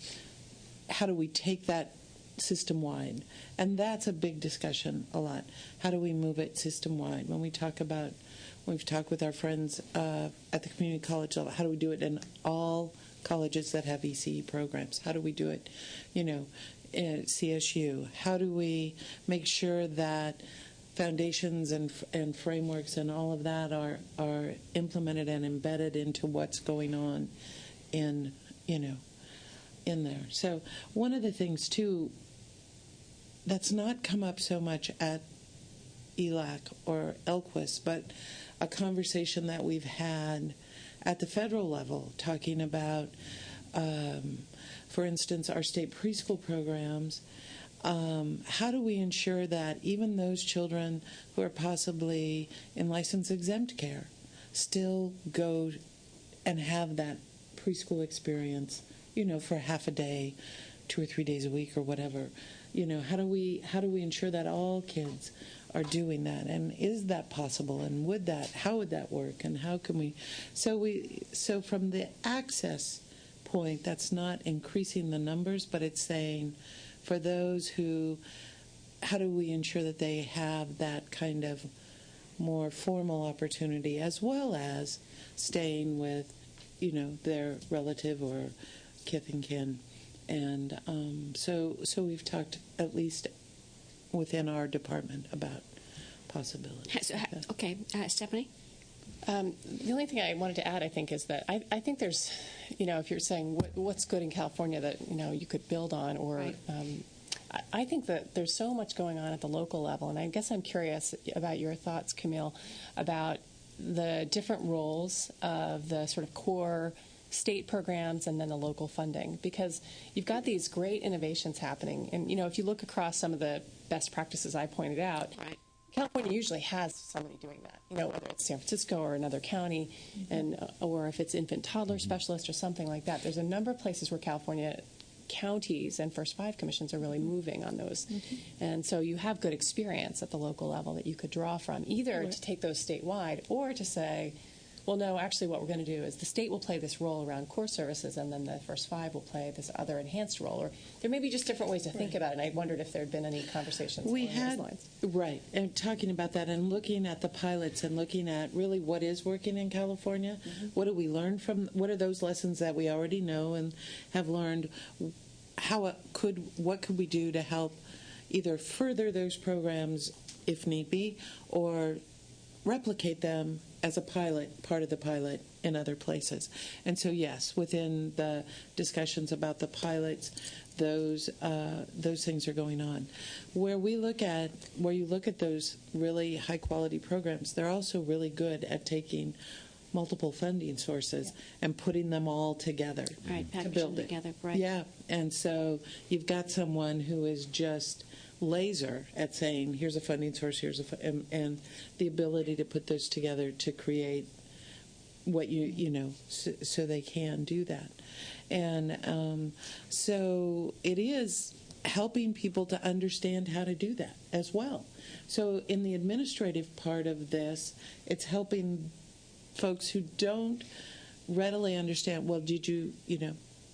that system-wide? And that's a big discussion a lot. How do we move it system-wide? When we talk about, we've talked with our friends at the community college level, how do we do it in all colleges that have ECE programs? How do we do it, at CSU? How do we make sure that foundations and frameworks and all of that are implemented and embedded into what's going on in there? So one of the things, too, that's not come up so much at ELAC or ELQUIS, but a conversation that we've had at the federal level, talking about, for instance, our state preschool programs. How do we ensure that even those children who are possibly in license exempt care still go and have that preschool experience, for half a day, 2 or 3 days a week or whatever? How do we ensure that all kids are doing that? And is that possible? And how would that work? And how can we? So from the access point, that's not increasing the numbers, but it's saying for those who, how do we ensure that they have that kind of more formal opportunity, as well as staying with, their relative or kith and kin? And so we've talked, at least within our department, about possibilities. Okay, Stephanie? The only thing I wanted to add, I think, is that I think there's, if you're saying what's good in California that, you could build on, or Right. I think that there's so much going on at the local level, and I guess I'm curious about your thoughts, Camille, about the different roles of the sort of core state programs and then the local funding, because you've got these great innovations happening, and if you look across some of the best practices I pointed out, Right. California usually has somebody doing that, whether it's San Francisco or another county, and or if it's infant toddler specialist or something like that. There's a number of places where California counties and First Five commissions are really moving on those. And so you have good experience at the local level that you could draw from, either to take those statewide or to say, well, no, actually what we're going to do is the state will play this role around core services, and then the First Five will play this other enhanced role. Or there may be just different ways to think about it, and I wondered if there had been any conversations along those lines. Right, and talking about that and looking at the pilots and looking at really what is working in California. What do we learn from, what are those lessons that we already know and have learned? What could we do to help either further those programs if need be, or replicate them as a part of the pilot in other places? And so, yes, within the discussions about the pilots, those things are going on. Where you look at those really high quality programs, they're also really good at taking multiple funding sources and putting them all together, Right, to package build them it. together, right. Yeah, and so you've got someone who is just laser at saying, here's a funding source, and the ability to put those together to create what you know, so they can do that. And so it is helping people to understand how to do that as well. So in the administrative part of this, it's helping folks who don't readily understand, well, did you,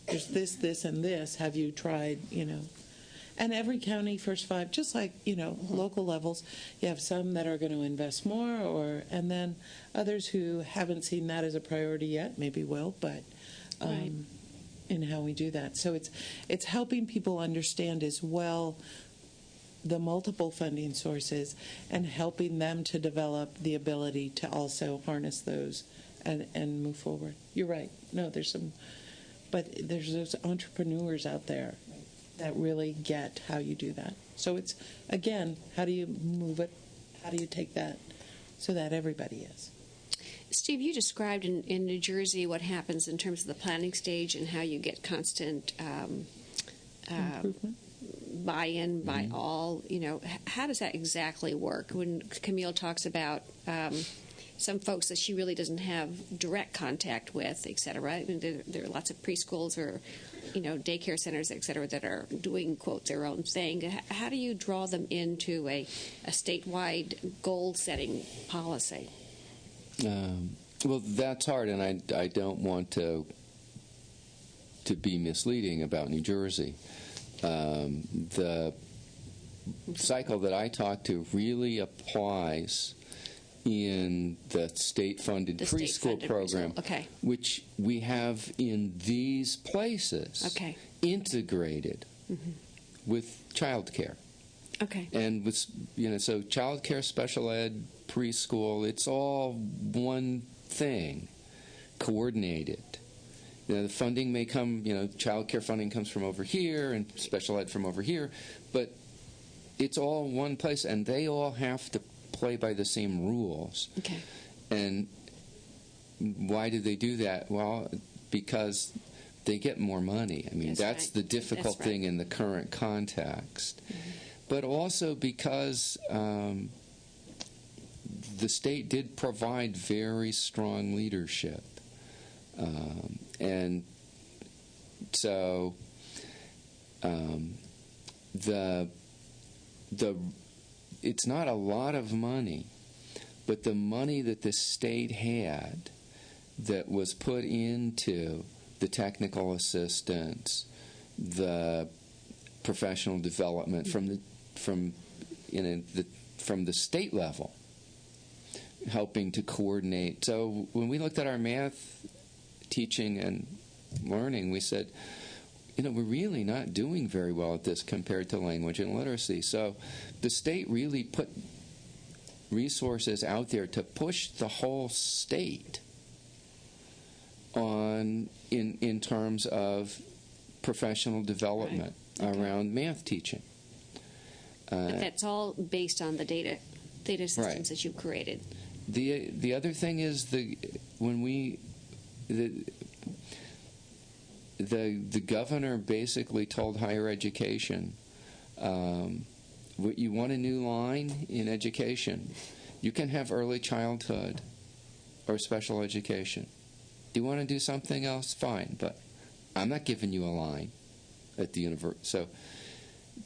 there's this, and this. Have you tried, And every county, first five, just like, local levels, you have some that are going to invest more, and then others who haven't seen that as a priority yet, maybe will, but Right. in how we do that. So it's helping people understand as well the multiple funding sources and helping them to develop the ability to also harness those and move forward. You're right. No, there's those entrepreneurs out there that really get how you do that. So it's, again, how do you move it? How do you take that so that everybody is? Steve, you described in New Jersey what happens in terms of the planning stage and how you get constant Improvement? buy-in by all. How does that exactly work? When Camille talks about some folks that she really doesn't have direct contact with, et cetera. I mean, there are lots of preschools or daycare centers, et cetera, that are doing, quote, their own thing. How do you draw them into a statewide goal-setting policy? Well, that's hard, and I don't want to be misleading about New Jersey. The cycle that I talked to really applies in the state-funded preschool program, okay, which we have in these places, okay, integrated with childcare. Okay. And with so childcare, special ed, preschool, it's all one thing, coordinated. The funding may come, childcare funding comes from over here and special ed from over here, but it's all one place, and they all have to play by the same rules. Okay. And why do they do that? Well, because they get more money. I mean, that's right. the difficult That's right. thing in the current context. But also because the state did provide very strong leadership. And so it's not a lot of money, but the money that the state had that was put into the technical assistance, the professional development from the state level, helping to coordinate. So when we looked at our math teaching and learning, we said, we're really not doing very well at this compared to language and literacy. So the state really put resources out there to push the whole state on in terms of professional development around math teaching. But that's all based on the data systems that you've created. The other thing is the governor basically told higher education, you want a new line in education, you can have early childhood or special education. Do you want to do something else? Fine, but I'm not giving you a line at the university. So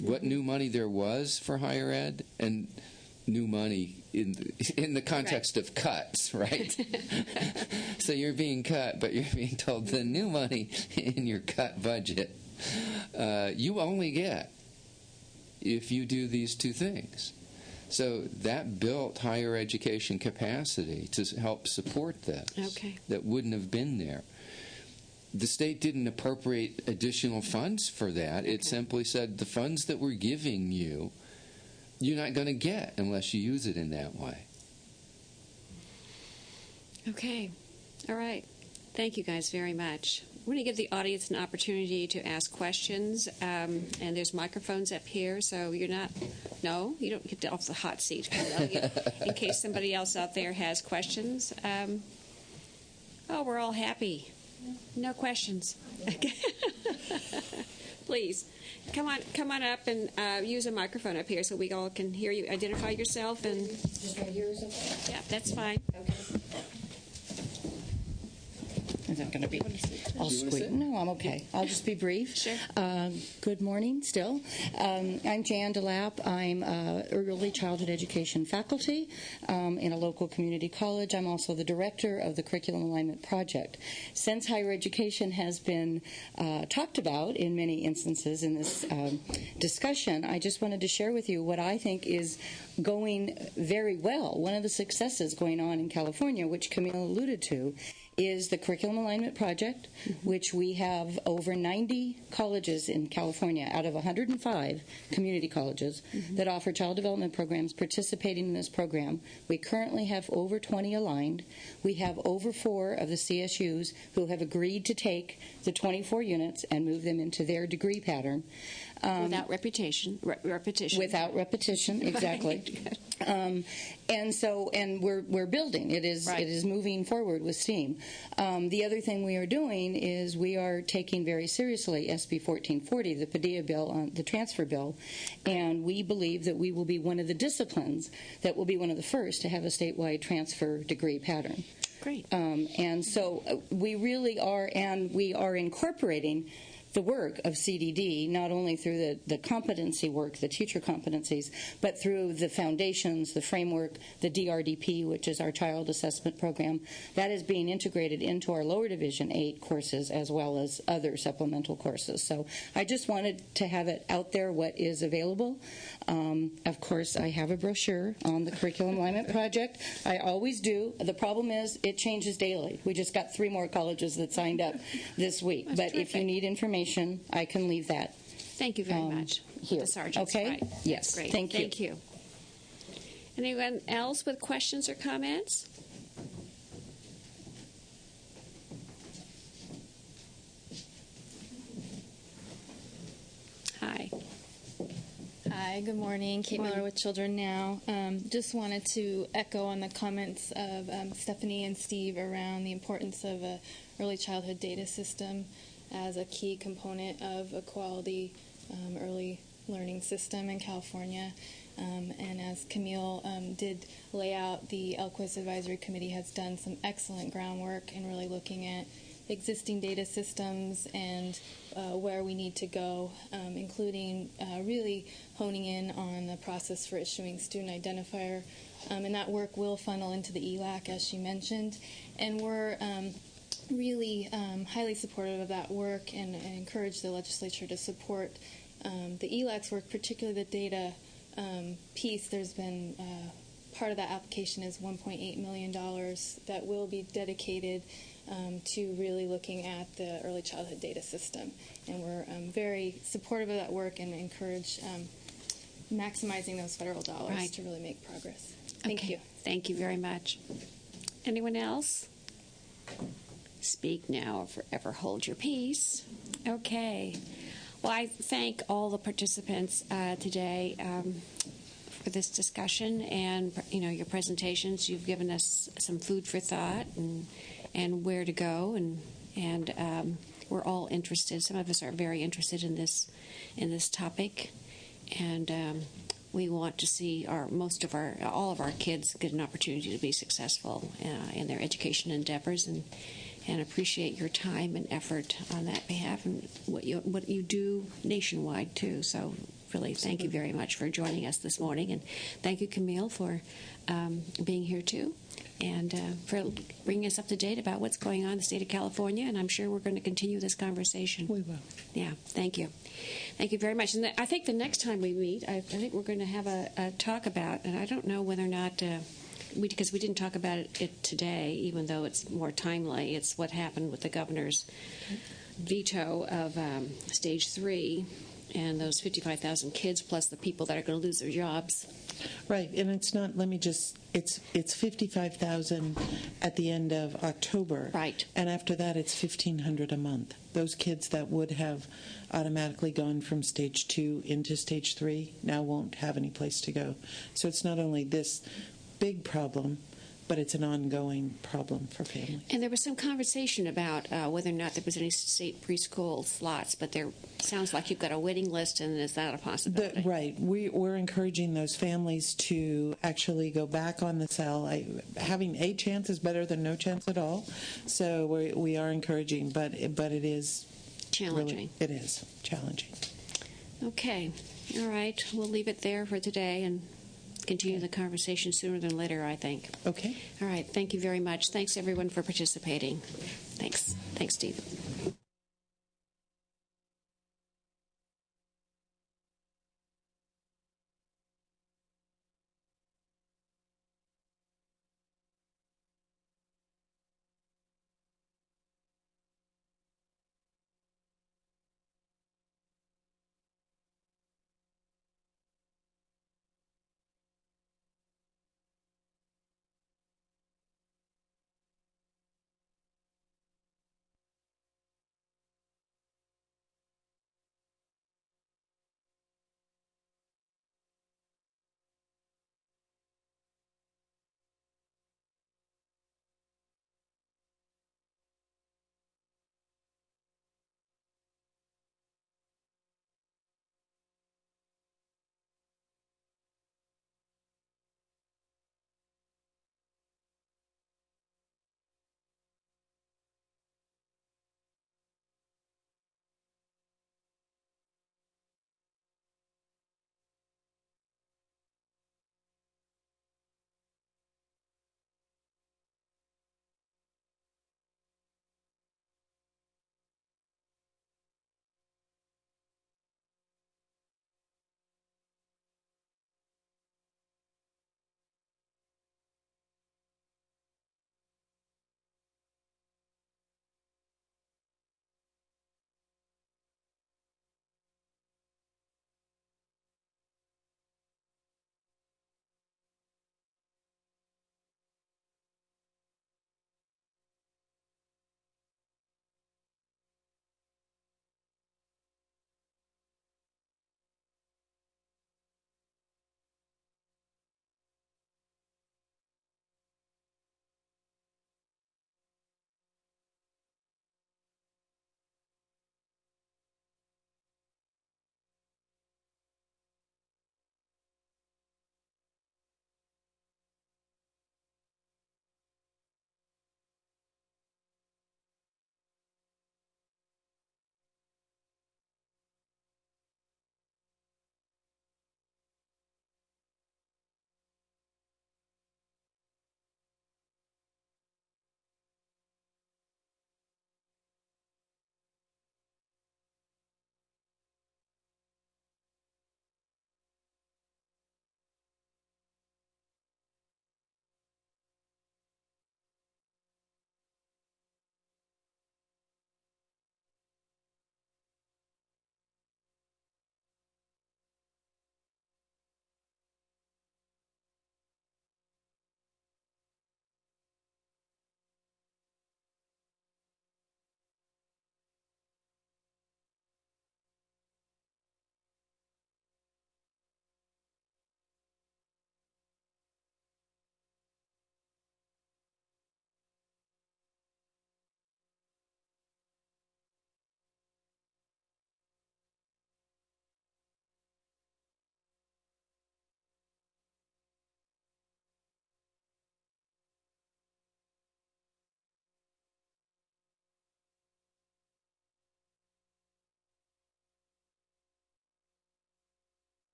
what new money there was for higher ed, and new money in the context of cuts, right? So you're being cut, but you're being told the new money in your cut budget you only get if you do these two things. So that built higher education capacity to help support this. Okay. That wouldn't have been there. The state didn't appropriate additional funds for that. Okay. It simply said the funds that we're giving you, you're not going to get unless you use it in that way. Okay. All right. Thank you guys very much. We're going to give the audience an opportunity to ask questions, and there's microphones up here, so you don't get off the hot seat, in case somebody else out there has questions. We're all happy. No questions. Please, come on up and use a microphone up here so we all can hear you. Identify yourself and. Just right here or something? Yeah, that's fine. Okay. going to be all Do you wanna squeak. sit? No, I'm okay. I'll just be brief. Sure. Good morning still. I'm Jan DeLapp. I'm early childhood education faculty in a local community college. I'm also the director of the Curriculum Alignment Project. Since higher education has been talked about in many instances in this discussion, I just wanted to share with you what I think is going very well. One of the successes going on in California, which Camille alluded to, is the Curriculum Alignment Project, which we have over 90 colleges in California out of 105 community colleges that offer child development programs participating in this program. We currently have over 20 aligned. We have over 4 of the CSUs who have agreed to take the 24 units and move them into their degree pattern. Without repetition. Without repetition, exactly. And we're building. It is moving forward with steam. The other thing we are doing is we are taking very seriously SB 1440, the Padilla bill, the transfer bill, and we believe that we will be one of the disciplines that will be one of the first to have a statewide transfer degree pattern. Great. And so we really are, and we are incorporating the work of CDD, not only through the competency work, the teacher competencies, but through the foundations, the framework, the DRDP, which is our child assessment program. That is being integrated into our lower division 8 courses as well as other supplemental courses. So I just wanted to have it out there what is available. Of course, I have a brochure on the Curriculum Alignment Project. I always do. The problem is it changes daily. We just got 3 more colleges that signed up this week. That's but terrific. if you need information, I can leave that. Thank you very much. Here. The sergeants, Okay? right. Yes. Great. Thank you. Thank you. Anyone else with questions or comments? Hi. Hi, good morning. Kate Miller with Children Now. Just wanted to echo on the comments of Stephanie and Steve around the importance of a early childhood data system as a key component of a quality early learning system in California. And as Camille did lay out, the ELQUIS Advisory Committee has done some excellent groundwork in really looking at existing data systems and where we need to go, including really honing in on the process for issuing student identifier. And that work will funnel into the ELAC, as she mentioned. And we're really highly supportive of that work and encourage the legislature to support the ELAC's work, particularly the data piece. There's been part of that application is $1.8 million that will be dedicated to really looking at the early childhood data system. And we're very supportive of that work and encourage maximizing those federal dollars to really make progress. Thank you. Thank you very much. Anyone else? Speak now or forever hold your peace. Okay. Well, I thank all the participants today for this discussion and your presentations. You've given us some food for thought and where to go, and we're all interested. Some of us are very interested in this topic, and we want to see all of our kids get an opportunity to be successful in their education endeavors, and appreciate your time and effort on that behalf, and what you do nationwide too. So really, thank you very much for joining us this morning, and thank you, Camille, for being here too, and for bringing us up to date about what's going on in the state of California. And I'm sure we're going to continue this conversation. We will. Yeah, thank you. Thank you very much. And I think the next time we meet, I think we're going to have a talk about, and I don't know whether or not, because we didn't talk about it today, even though it's more timely, it's what happened with the governor's veto of Stage 3 and those 55,000 kids plus the people that are going to lose their jobs. Right, and it's not, it's 55,000 at the end of October. Right. And after that, it's 1,500 a month. Those kids that would have automatically gone from Stage 2 into Stage 3 now won't have any place to go. So it's not only this big problem, but it's an ongoing problem for families. And there was some conversation about whether or not there was any state preschool slots, but there sounds like you've got a waiting list, and is that a possibility? Right. We're encouraging those families to actually go back on the cell. Having a chance is better than no chance at all. So we are encouraging, but it is challenging. Really, it is challenging. Okay. All right. We'll leave it there for today and continue the conversation sooner than later, I think. Okay. All right. Thank you very much. Thanks, everyone, for participating. Thanks. Thanks, Steve.